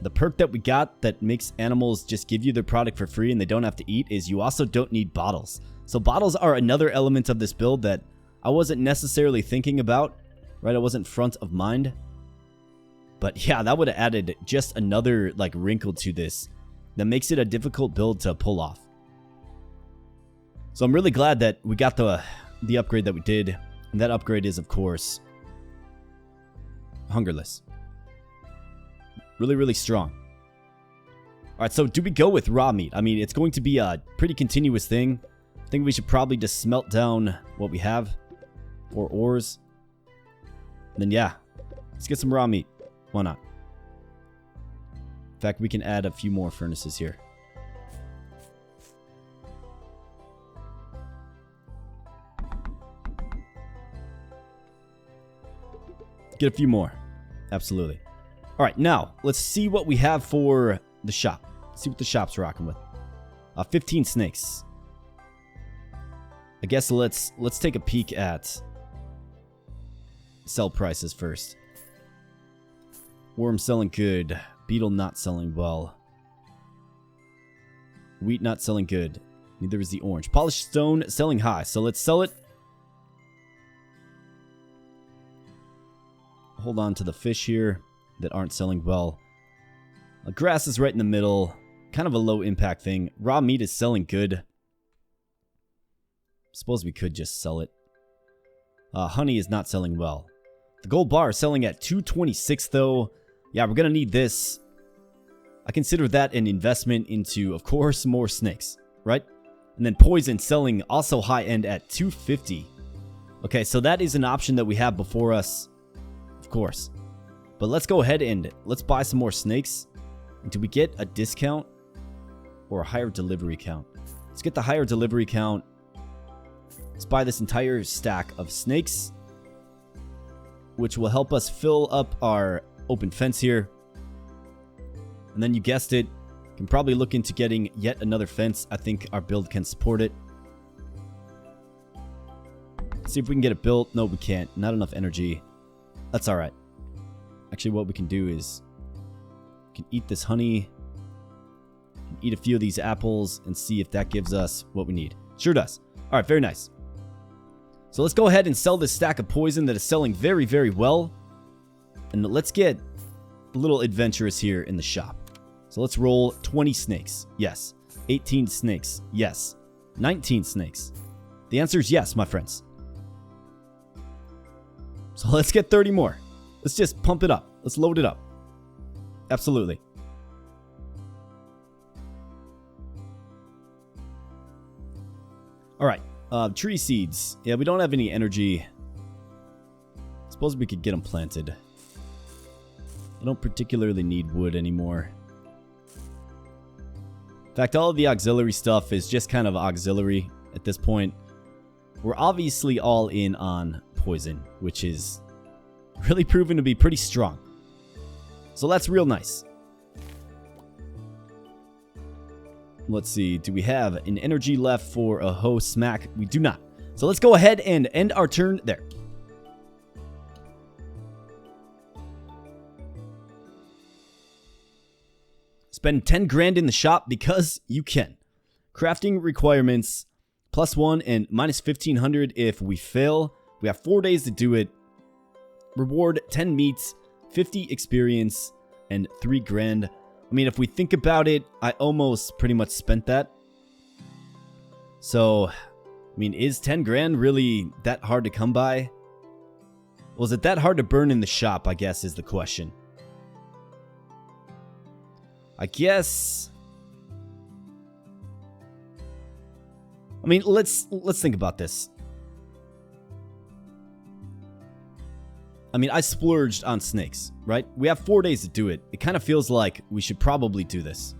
the perk that we got that makes animals just give you their product for free and they don't have to eat is you also don't need bottles. So bottles are another element of this build that I wasn't necessarily thinking about, right? I wasn't front of mind. But yeah, that would have added just another like wrinkle to this that makes it a difficult build to pull off. So I'm really glad that we got the upgrade that we did. And that upgrade is, of course, Hungerless. Really, really strong. Alright, so do we go with raw meat? I mean, it's going to be a pretty continuous thing. I think we should probably just smelt down what we have. Or ores. And then, yeah. Let's get some raw meat. Why not? In fact, we can add a few more furnaces here. Get a few more. Absolutely. Alright, now, let's see what we have for the shop. Let's see what the shop's rocking with. 15 snakes. I guess let's take a peek at sell prices first. Worm selling good. Beetle not selling well. Wheat not selling good. Neither is the orange. Polished stone selling high. So let's sell it. Hold on to the fish here that aren't selling well. Grass is right in the middle. Kind of a low impact thing. Raw meat is selling good. Suppose we could just sell it. Honey is not selling well. The gold bar is selling at 226 though. Yeah, we're going to need this. I consider that an investment into, of course, more snakes, right? And then poison selling also high end at 250. Okay, so that is an option that we have before us. Of course. But let's go ahead and let's buy some more snakes. And do we get a discount or a higher delivery count? Let's get the higher delivery count. Let's buy this entire stack of snakes, which will help us fill up our open fence here. And then you guessed it, can probably look into getting yet another fence. I think our build can support it. See if we can get it built. No, we can't. Not enough energy. That's alright. Actually, what we can do is we can eat this honey, eat a few of these apples, and see if that gives us what we need. Sure does. Alright, very nice. So let's go ahead and sell this stack of poison that is selling very, very well. And let's get a little adventurous here in the shop. So let's roll 20 snakes. Yes. 18 snakes. Yes. 19 snakes. The answer is yes, my friends. So let's get 30 more. Let's just pump it up. Let's load it up. Absolutely. Alright. Tree seeds. Yeah, we don't have any energy. Suppose we could get them planted. I don't particularly need wood anymore. In fact, all of the auxiliary stuff is just kind of auxiliary at this point. We're obviously all in on poison, which is really proven to be pretty strong. So that's real nice. Let's see. Do we have an energy left for a hoe smack? We do not. So let's go ahead and end our turn there. Spend 10 grand in the shop because you can. Crafting requirements +1 and -1500 if we fail. We have 4 days to do it. Reward 10 meats, 50 experience, and 3 grand. I mean, if we think about it, I almost pretty much spent that. So, I mean, is 10 grand really that hard to come by? Was it that hard to burn in the shop, I guess, is the question. I guess. I mean, let's think about this. I mean, I splurged on snakes, right? We have 4 days to do it. It kind of feels like we should probably do this.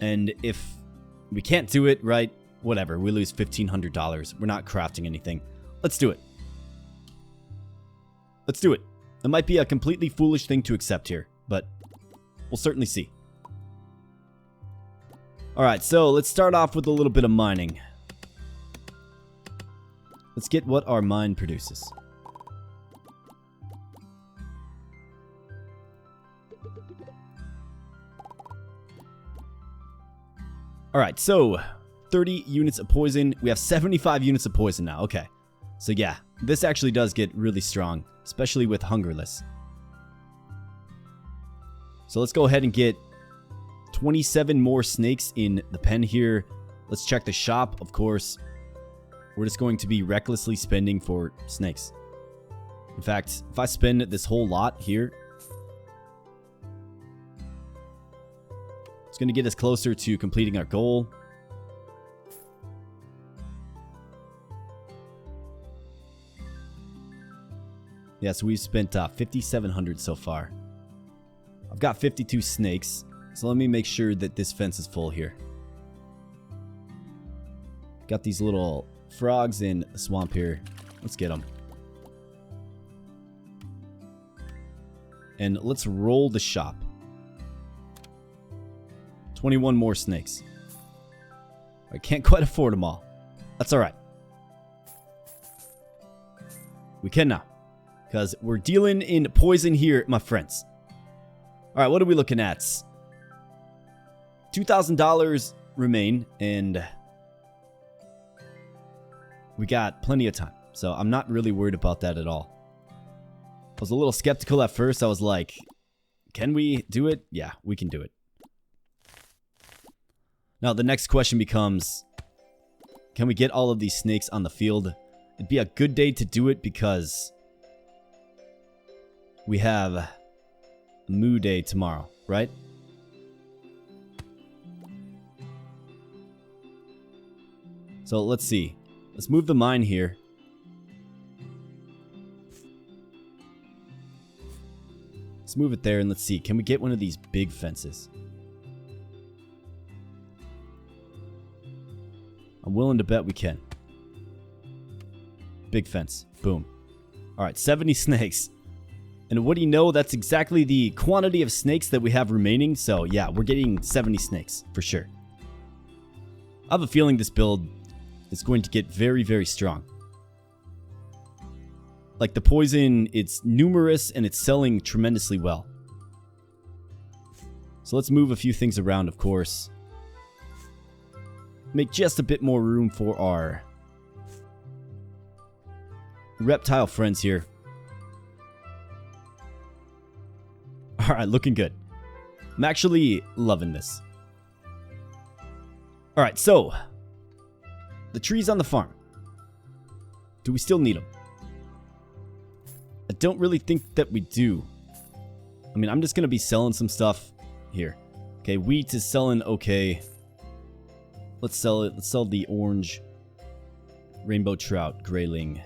And if we can't do it, right? Whatever. We lose $1,500. We're not crafting anything. Let's do it. Let's do it. It might be a completely foolish thing to accept here. but we'll certainly see. Alright, so let's start off with a little bit of mining. Let's get what our mine produces. Alright, so 30 units of poison. We have 75 units of poison now. Okay. So yeah, this actually does get really strong, especially with Hungerless. So let's go ahead and get 27 more snakes in the pen here. Let's check the shop, of course. We're just going to be recklessly spending for snakes. In fact, if I spend this whole lot here, it's going to get us closer to completing our goal. Yeah, so we've spent 5,700 so far. I've got 52 snakes, so let me make sure that this fence is full here. Got these little frogs in the swamp here. Let's get them. And let's roll the shop. 21 more snakes. I can't quite afford them all. That's alright. We can now, because we're dealing in poison here, my friends. Alright, what are we looking at? $2,000 remain, and we got plenty of time. So I'm not really worried about that at all. I was a little skeptical at first. I was like, can we do it? Yeah, we can do it. Now the next question becomes, can we get all of these snakes on the field? It'd be a good day to do it because we have Moo Day tomorrow, right? So let's see. Let's move the mine here. Let's move it there and let's see. Can we get one of these big fences? I'm willing to bet we can. Big fence. Boom. Alright, 70 snakes. And what do you know? That's exactly the quantity of snakes that we have remaining. So yeah, we're getting 70 snakes for sure. I have a feeling this build is going to get very, very strong. Like the poison, it's numerous and it's selling tremendously well. So let's move a few things around, of course. Make just a bit more room for our reptile friends here. Alright, looking good. I'm actually loving this. Alright, so the trees on the farm. Do we still need them? I don't really think that we do. I mean, I'm just going to be selling some stuff here. Okay, wheat is selling okay. Let's sell it. Let's sell the orange, rainbow trout, grayling,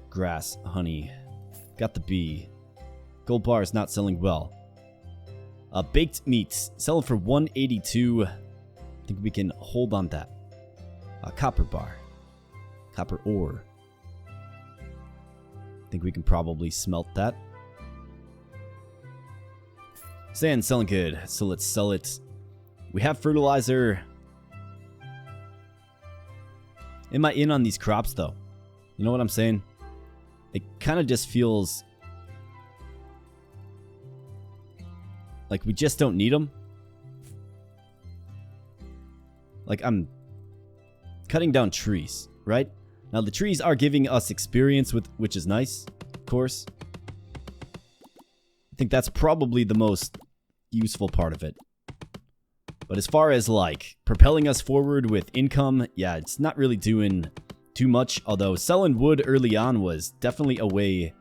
grass, honey. Got the bee. Gold bar is not selling well. Baked meats, selling for 182. I think we can hold on that. Copper bar. Copper ore. I think we can probably smelt that. Sand selling good, so let's sell it. We have fertilizer. Am I in on these crops though? You know what I'm saying? It kind of just feels like we just don't need them. Like I'm cutting down trees, right? Now the trees are giving us experience, which is nice, of course. I think that's probably the most useful part of it. But as far as like propelling us forward with income, yeah, it's not really doing too much. Although selling wood early on was definitely a way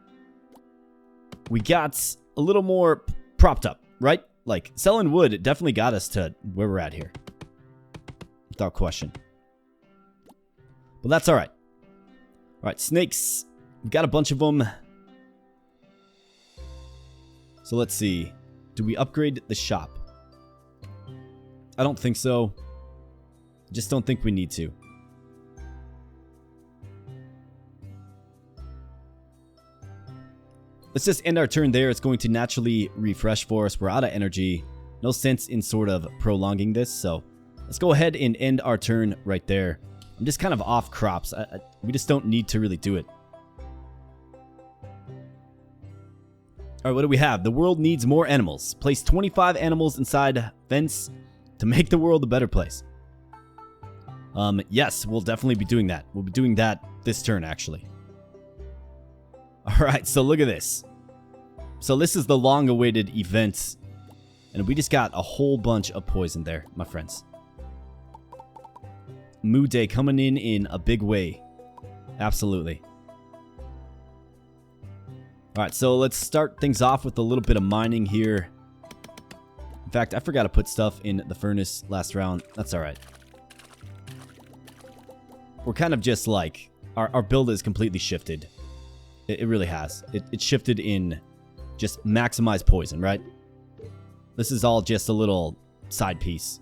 we got a little more propped up, right? Like selling wood definitely got us to where we're at here. Without question. But that's alright. Alright, snakes. We've got a bunch of them. So let's see. Do we upgrade the shop? I don't think so. I just don't think we need to. let's just end our turn there. It's going to naturally refresh for us. We're out of energy. No sense in sort of prolonging this, so let's go ahead and end our turn right there. I'm just kind of off crops. We just don't need to really do it. Alright, what do we have? The world needs more animals. Place 25 animals inside fence to make the world a better place. Yes, we'll definitely be doing that. We'll be doing that this turn, actually. Alright, so look at this. So this is the long-awaited event. And we just got a whole bunch of poison there, my friends. Moo Day coming in a big way. Absolutely. Alright, so let's start things off with a little bit of mining here. In fact, I forgot to put stuff in the furnace last round. That's alright. We're kind of just like... Our build is completely shifted. It really has. It shifted in just maximize poison, right? This is all just a little side piece.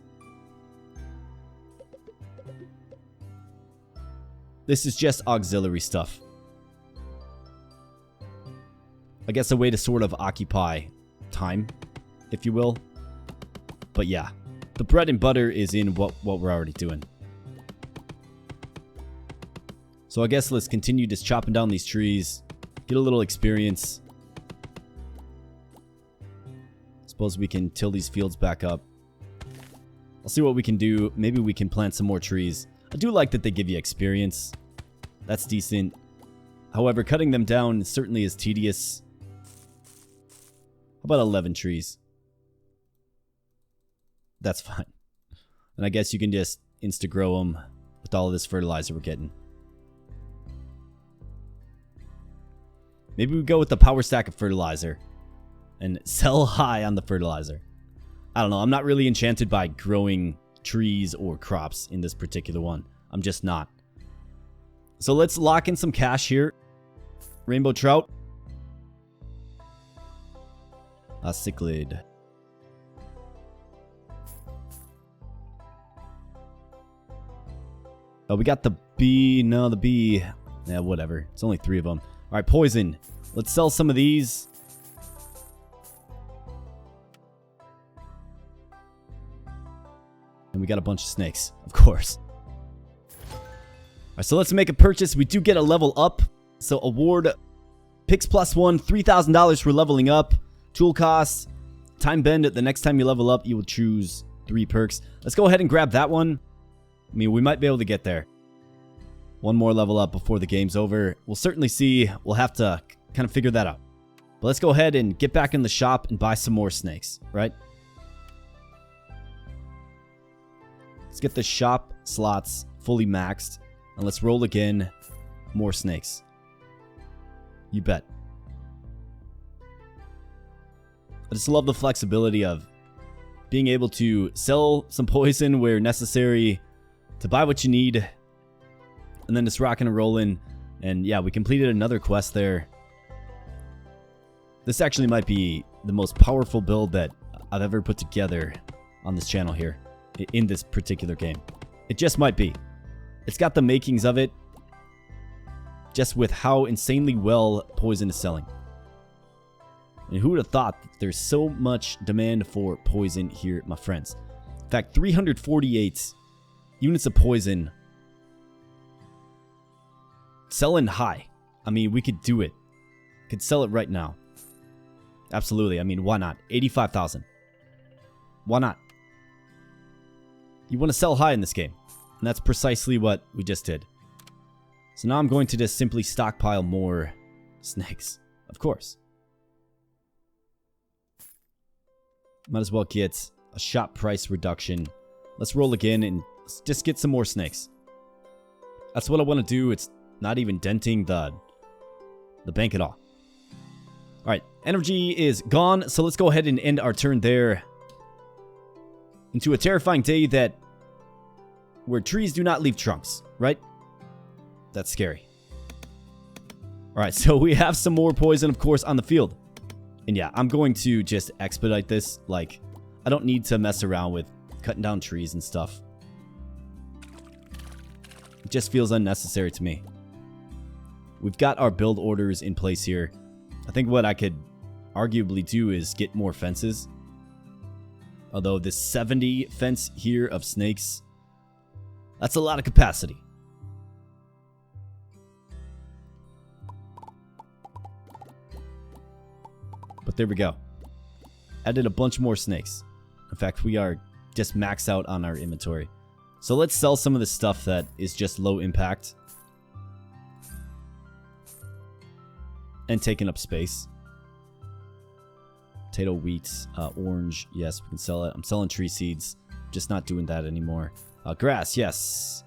This is just auxiliary stuff. I guess a way to sort of occupy time, if you will. But yeah, the bread and butter is in what we're already doing. So I guess let's continue just chopping down these trees. Get a little experience. Suppose we can till these fields back up. I'll see what we can do. Maybe we can plant some more trees. I do like that they give you experience. That's decent. However, cutting them down certainly is tedious. How about 11 trees? That's fine. And I guess you can just insta-grow them with all of this fertilizer we're getting. Maybe we go with the power stack of fertilizer and sell high on the fertilizer. I don't know. I'm not really enchanted by growing trees or crops in this particular one. I'm just not. So let's lock in some cash here. Rainbow trout. A cichlid. Oh, we got the bee. No, the bee. Yeah, whatever. It's only 3 of them. All right, poison. Let's sell some of these. And we got a bunch of snakes, of course. All right, so let's make a purchase. We do get a level up. So award picks +1, $3,000 for leveling up. Tool costs, time bend. The next time you level up, you will choose 3 perks. Let's go ahead and grab that one. I mean, we might be able to get there. One more level up before the game's over. We'll certainly see. We'll have to kind of figure that out. But let's go ahead and get back in the shop and buy some more snakes, right? Let's get the shop slots fully maxed. And let's roll again. More snakes. You bet. I just love the flexibility of being able to sell some poison where necessary, to buy what you need, and then just rocking and rolling. And yeah, we completed another quest there. This actually might be the most powerful build that I've ever put together on this channel here, in this particular game. It just might be. It's got the makings of it, just with how insanely well poison is selling. And who would have thought that there's so much demand for poison here, my friends? In fact, 348 units of poison selling high. I mean, we could do it. Could sell it right now. Absolutely. I mean, why not? 85,000. Why not? You want to sell high in this game. And that's precisely what we just did. So now I'm going to just simply stockpile more snakes. Of course. Might as well get a shop price reduction. Let's roll again and just get some more snakes. That's what I want to do. It's not even denting the bank at all. Alright, energy is gone, so let's go ahead and end our turn there. Into a terrifying day where trees do not leave trunks, right? That's scary. Alright, so we have some more poison, of course, on the field. And yeah, I'm going to just expedite this. Like, I don't need to mess around with cutting down trees and stuff. It just feels unnecessary to me. We've got our build orders in place here. I think what I could arguably do is get more fences. Although this 70 fence here of snakes, that's a lot of capacity. But there we go. Added a bunch more snakes. In fact, we are just maxed out on our inventory. So let's sell some of the stuff that is just low impact. And taking up space. Potato, wheat, orange. Yes, we can sell it. I'm selling tree seeds. Just not doing that anymore. Grass, yes.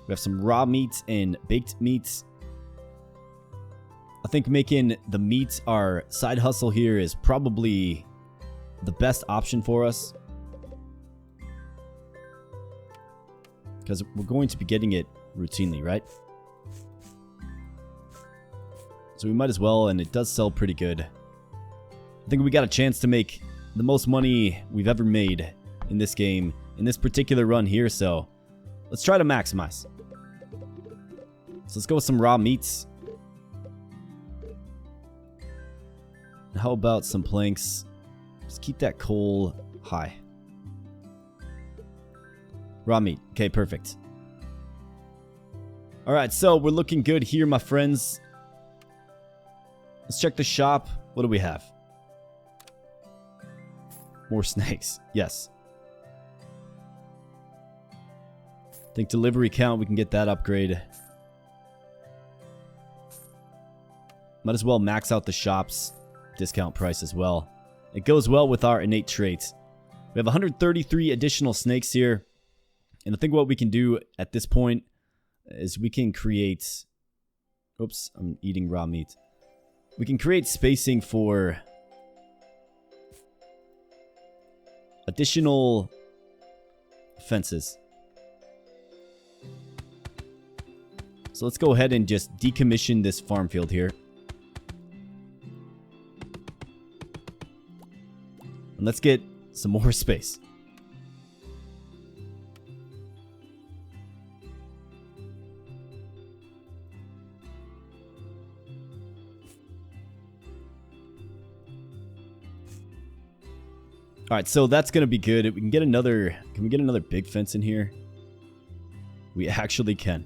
We have some raw meat and baked meat. I think making the meat our side hustle here is probably the best option for us. Because we're going to be getting it routinely, right? So we might as well, and it does sell pretty good. I think we got a chance to make the most money we've ever made in this game, in this particular run here, so let's try to maximize. So let's go with some raw meats. And how about some planks? Just keep that coal high. Raw meat. Okay, perfect. Alright, so we're looking good here, my friends. Let's check the shop. What do we have? More snakes. Yes. I think delivery count, we can get that upgrade. Might as well max out the shop's discount price as well. It goes well with our innate traits. We have 133 additional snakes here. And I think what we can do at this point is we can create... Oops, I'm eating raw meat. We can create spacing for additional fences. So let's go ahead and just decommission this farm field here. And let's get some more space. Alright, so that's going to be good. We can get another... Can we get another big fence in here? We actually can.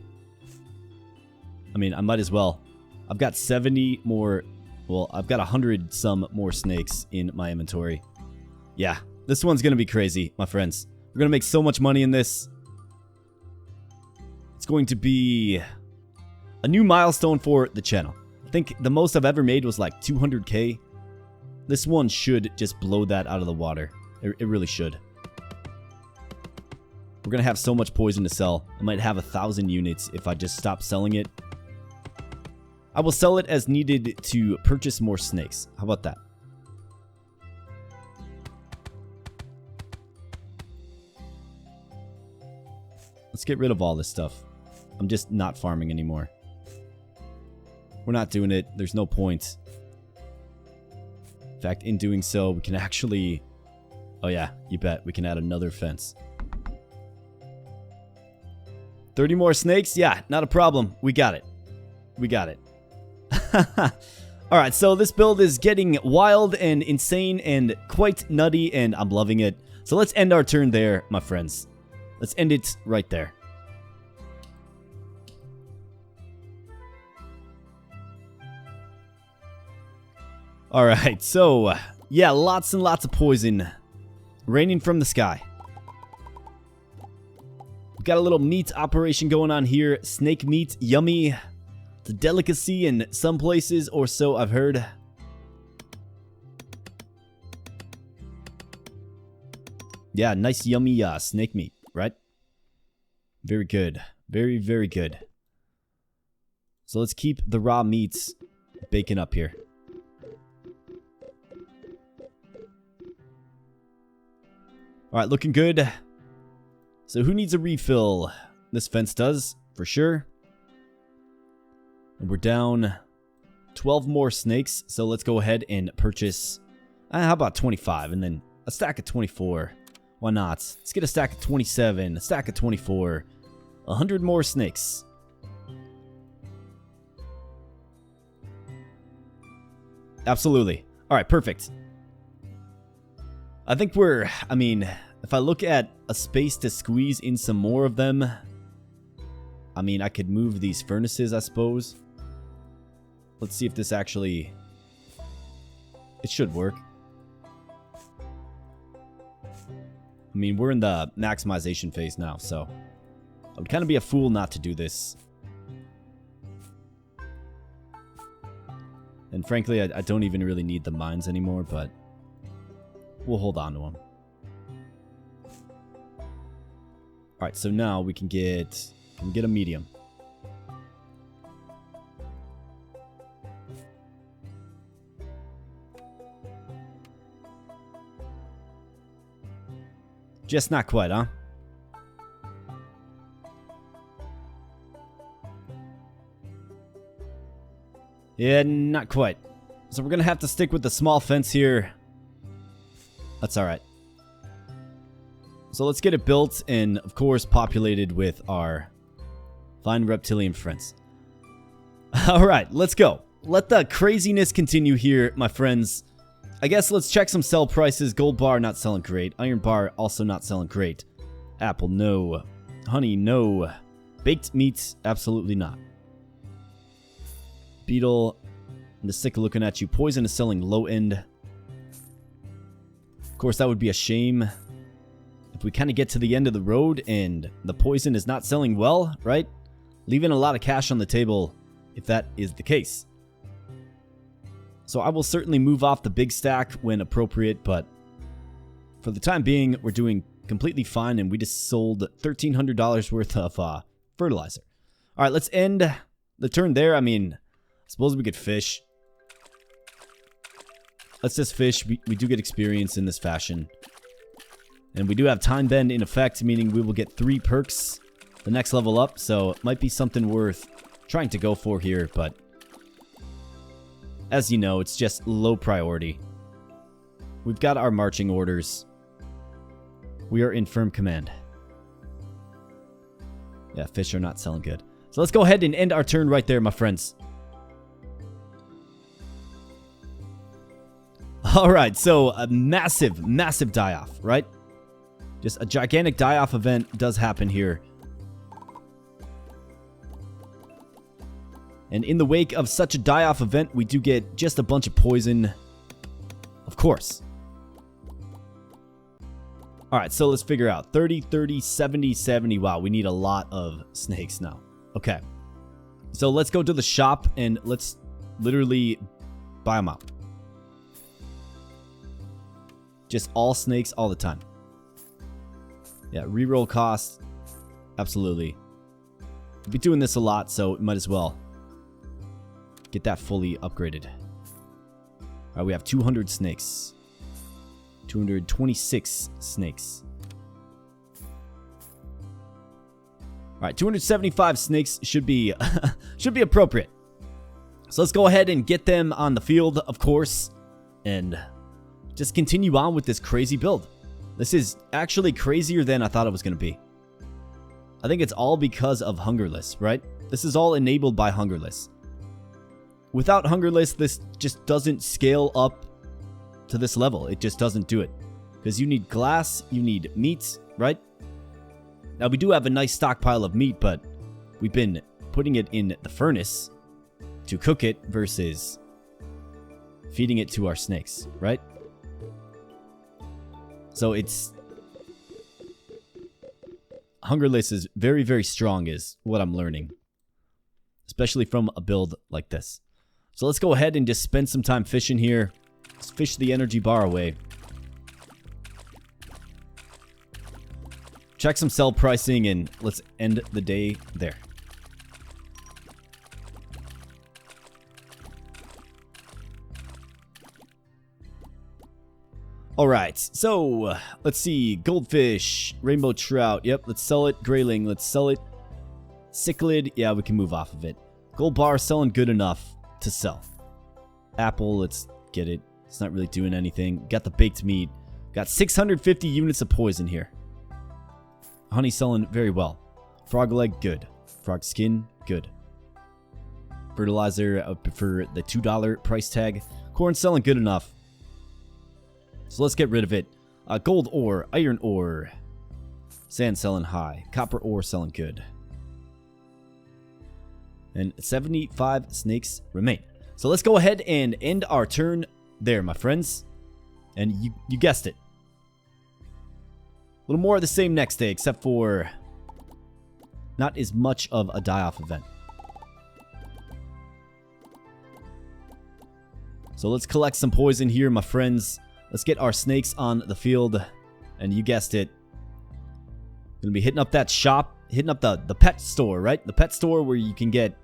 I mean, I might as well. I've got 70 more... Well, I've got 100 some more snakes in my inventory. Yeah, this one's going to be crazy, my friends. We're going to make so much money in this. It's going to be a new milestone for the channel. I think the most I've ever made was like 200k. This one should just blow that out of the water. It really should. We're going to have so much poison to sell. I might have 1,000 units if I just stop selling it. I will sell it as needed to purchase more snakes. How about that? Let's get rid of all this stuff. I'm just not farming anymore. We're not doing it. There's no point. In fact, in doing so, we can actually... Oh yeah, you bet. We can add another fence. 30 more snakes? Yeah, not a problem. We got it. We got it. Alright, so this build is getting wild and insane and quite nutty, and I'm loving it. So let's end our turn there, my friends. Let's end it right there. Alright, so, yeah, lots and lots of poison raining from the sky. We've got a little meat operation going on here. Snake meat, yummy. It's a delicacy in some places, or so I've heard. Yeah, nice yummy snake meat, right? Very good. Very, very good. So let's keep the raw meats baking up here. Alright, looking good. So who needs a refill? This fence does, for sure. And we're down 12 more snakes. So let's go ahead and purchase, how about 25? And then a stack of 24. Why not? Let's get a stack of 27, a stack of 24. 100 more snakes. Absolutely. All right, perfect. I think I mean, if I look at a space to squeeze in some more of them, I mean, I could move these furnaces, I suppose. Let's see if this actually... It should work. I mean, we're in the maximization phase now, so I would kind of be a fool not to do this. And frankly, I don't even really need the mines anymore, but we'll hold on to them. Alright, so now we can get a medium. Just not quite, huh? Yeah, not quite. So we're gonna have to stick with the small fence here. That's alright. So let's get it built and, of course, populated with our fine reptilian friends. Alright, let's go. Let the craziness continue here, my friends. I guess let's check some sell prices. Gold bar, not selling great. Iron bar, also not selling great. Apple, no. Honey, no. Baked meats, absolutely not. Beetle, I'm just sick of looking at you. Poison is selling low end. Of course, that would be a shame if we kind of get to the end of the road and the poison is not selling well, right? Leaving a lot of cash on the table if that is the case. So I will certainly move off the big stack when appropriate, but for the time being, we're doing completely fine, and we just sold $1,300 worth of fertilizer. All right, let's end the turn there. I mean, I suppose we could fish. Let's just fish. We do get experience in this fashion. And we do have time bend in effect, meaning we will get 3 perks the next level up, so it might be something worth trying to go for here, but as you know, it's just low priority. We've got our marching orders. We are in firm command. Yeah, fish are not selling good. So let's go ahead and end our turn right there, my friends. Alright, so a massive, massive die-off, right? Just a gigantic die-off event does happen here. And in the wake of such a die-off event, we do get just a bunch of poison. Of course. Alright, so let's figure out. 30, 30, 70, 70. Wow, we need a lot of snakes now. Okay. So let's go to the shop and let's literally buy them out. Just all snakes all the time. Yeah, reroll cost. Absolutely. We'll be doing this a lot, so might as well get that fully upgraded. Alright, we have 200 snakes. 226 snakes. Alright, 275 snakes should be should be appropriate. So let's go ahead and get them on the field, of course, and just continue on with this crazy build. This is actually crazier than I thought it was going to be. I think it's all because of Hungerless, right? This is all enabled by Hungerless. Without Hungerless, this just doesn't scale up to this level. It just doesn't do it. Because you need glass, you need meat, right? Now, we do have a nice stockpile of meat, but we've been putting it in the furnace to cook it versus feeding it to our snakes, right? So it's... Hungerless is very, very strong is what I'm learning. Especially from a build like this. So let's go ahead and just spend some time fishing here. Let's fish the energy bar away. Check some sell pricing and let's end the day there. Alright, so let's see. Goldfish, rainbow trout. Yep, let's sell it. Grayling, let's sell it. Cichlid, yeah, we can move off of it. Gold bar selling good enough to sell. Apple, let's get it. It's not really doing anything. Got the baked meat. Got 650 units of poison here. Honey selling very well. Frog leg, good. Frog skin, good. Fertilizer, I would prefer the $2 price tag. Corn selling good enough. So let's get rid of it. Gold ore, iron ore. Sand selling high. Copper ore selling good. And 75 snakes remain. So let's go ahead and end our turn there, my friends. And you guessed it. A little more of the same next day, except for not as much of a die-off event. So let's collect some poison here, my friends. Let's get our snakes on the field. And you guessed it. Gonna be hitting up that shop, hitting up the pet store, right? The pet store where you can get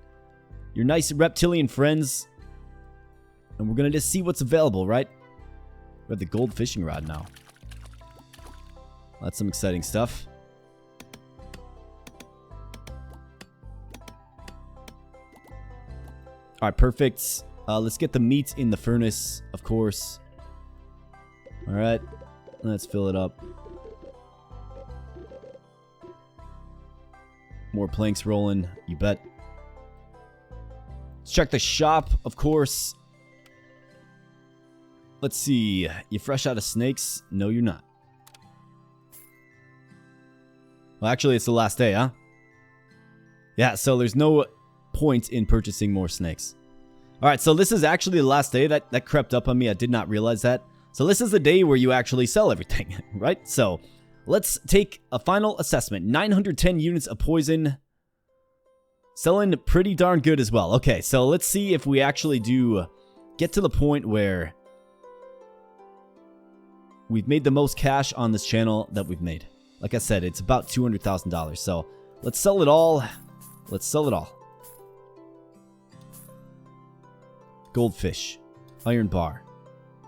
your nice reptilian friends. And we're gonna just see what's available, right? We have the gold fishing rod now. That's some exciting stuff. Alright, perfect. Let's get the meat in the furnace, of course. Alright, let's fill it up. More planks rolling, you bet. Let's check the shop, of course. Let's see. You fresh out of snakes? No, you're not. Well, actually, it's the last day, huh? Yeah, so there's no point in purchasing more snakes. Alright, so this is actually the last day. That crept up on me. I did not realize that. So this is the day where you actually sell everything, right? So let's take a final assessment. 910 units of poison. Selling pretty darn good as well. Okay, so let's see if we actually do get to the point where we've made the most cash on this channel that we've made. Like I said, it's about $200,000. So let's sell it all. Let's sell it all. Goldfish. Iron bar.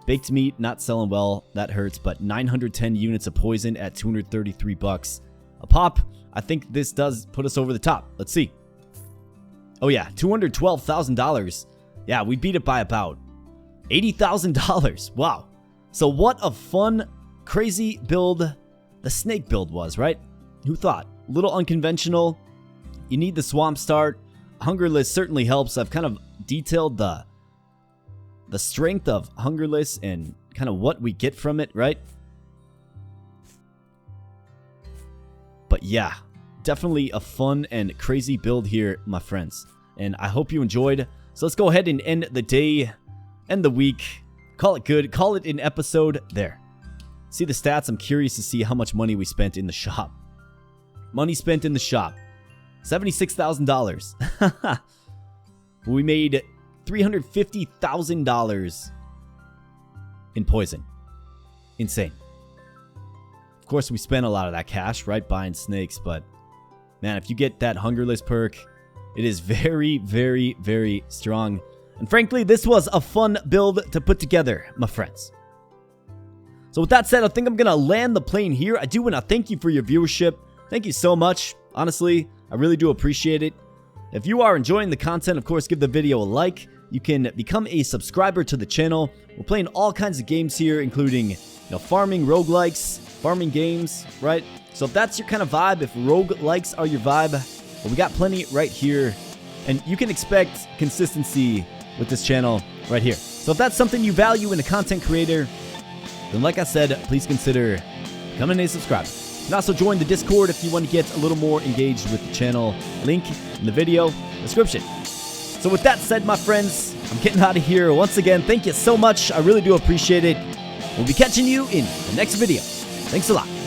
Baked meat, not selling well. That hurts, but 910 units of poison at 233 bucks a pop. I think this does put us over the top. Let's see. Oh yeah, $212,000. Yeah, we beat it by about $80,000. Wow. So what a fun, crazy build the snake build was, right? Who thought? A little unconventional. You need the swamp start. Hungerless certainly helps. I've kind of detailed the strength of Hungerless and kind of what we get from it, right? But yeah, definitely a fun and crazy build here, my friends. And I hope you enjoyed. So let's go ahead and end the day, end the week. Call it good. Call it an episode there. See the stats. I'm curious to see how much money we spent in the shop. Money spent in the shop. $76,000. We made $350,000 in poison. Insane. Of course, we spent a lot of that cash, right, buying snakes, but man, if you get that Hungerless perk, it is very, very, very strong. And frankly, this was a fun build to put together, my friends. So with that said, I think I'm going to land the plane here. I do want to thank you for your viewership. Thank you so much. Honestly, I really do appreciate it. If you are enjoying the content, of course, give the video a like. You can become a subscriber to the channel. We're playing all kinds of games here, including, farming, roguelikes, farming games, right? So if that's your kind of vibe, if roguelikes are your vibe, well, we got plenty right here. And you can expect consistency with this channel right here. So if that's something you value in a content creator, then like I said, please consider becoming a subscriber. You can also join the Discord if you want to get a little more engaged with the channel. Link in the video description. So with that said, my friends, I'm getting out of here. Once again, thank you so much. I really do appreciate it. We'll be catching you in the next video. Thanks a lot.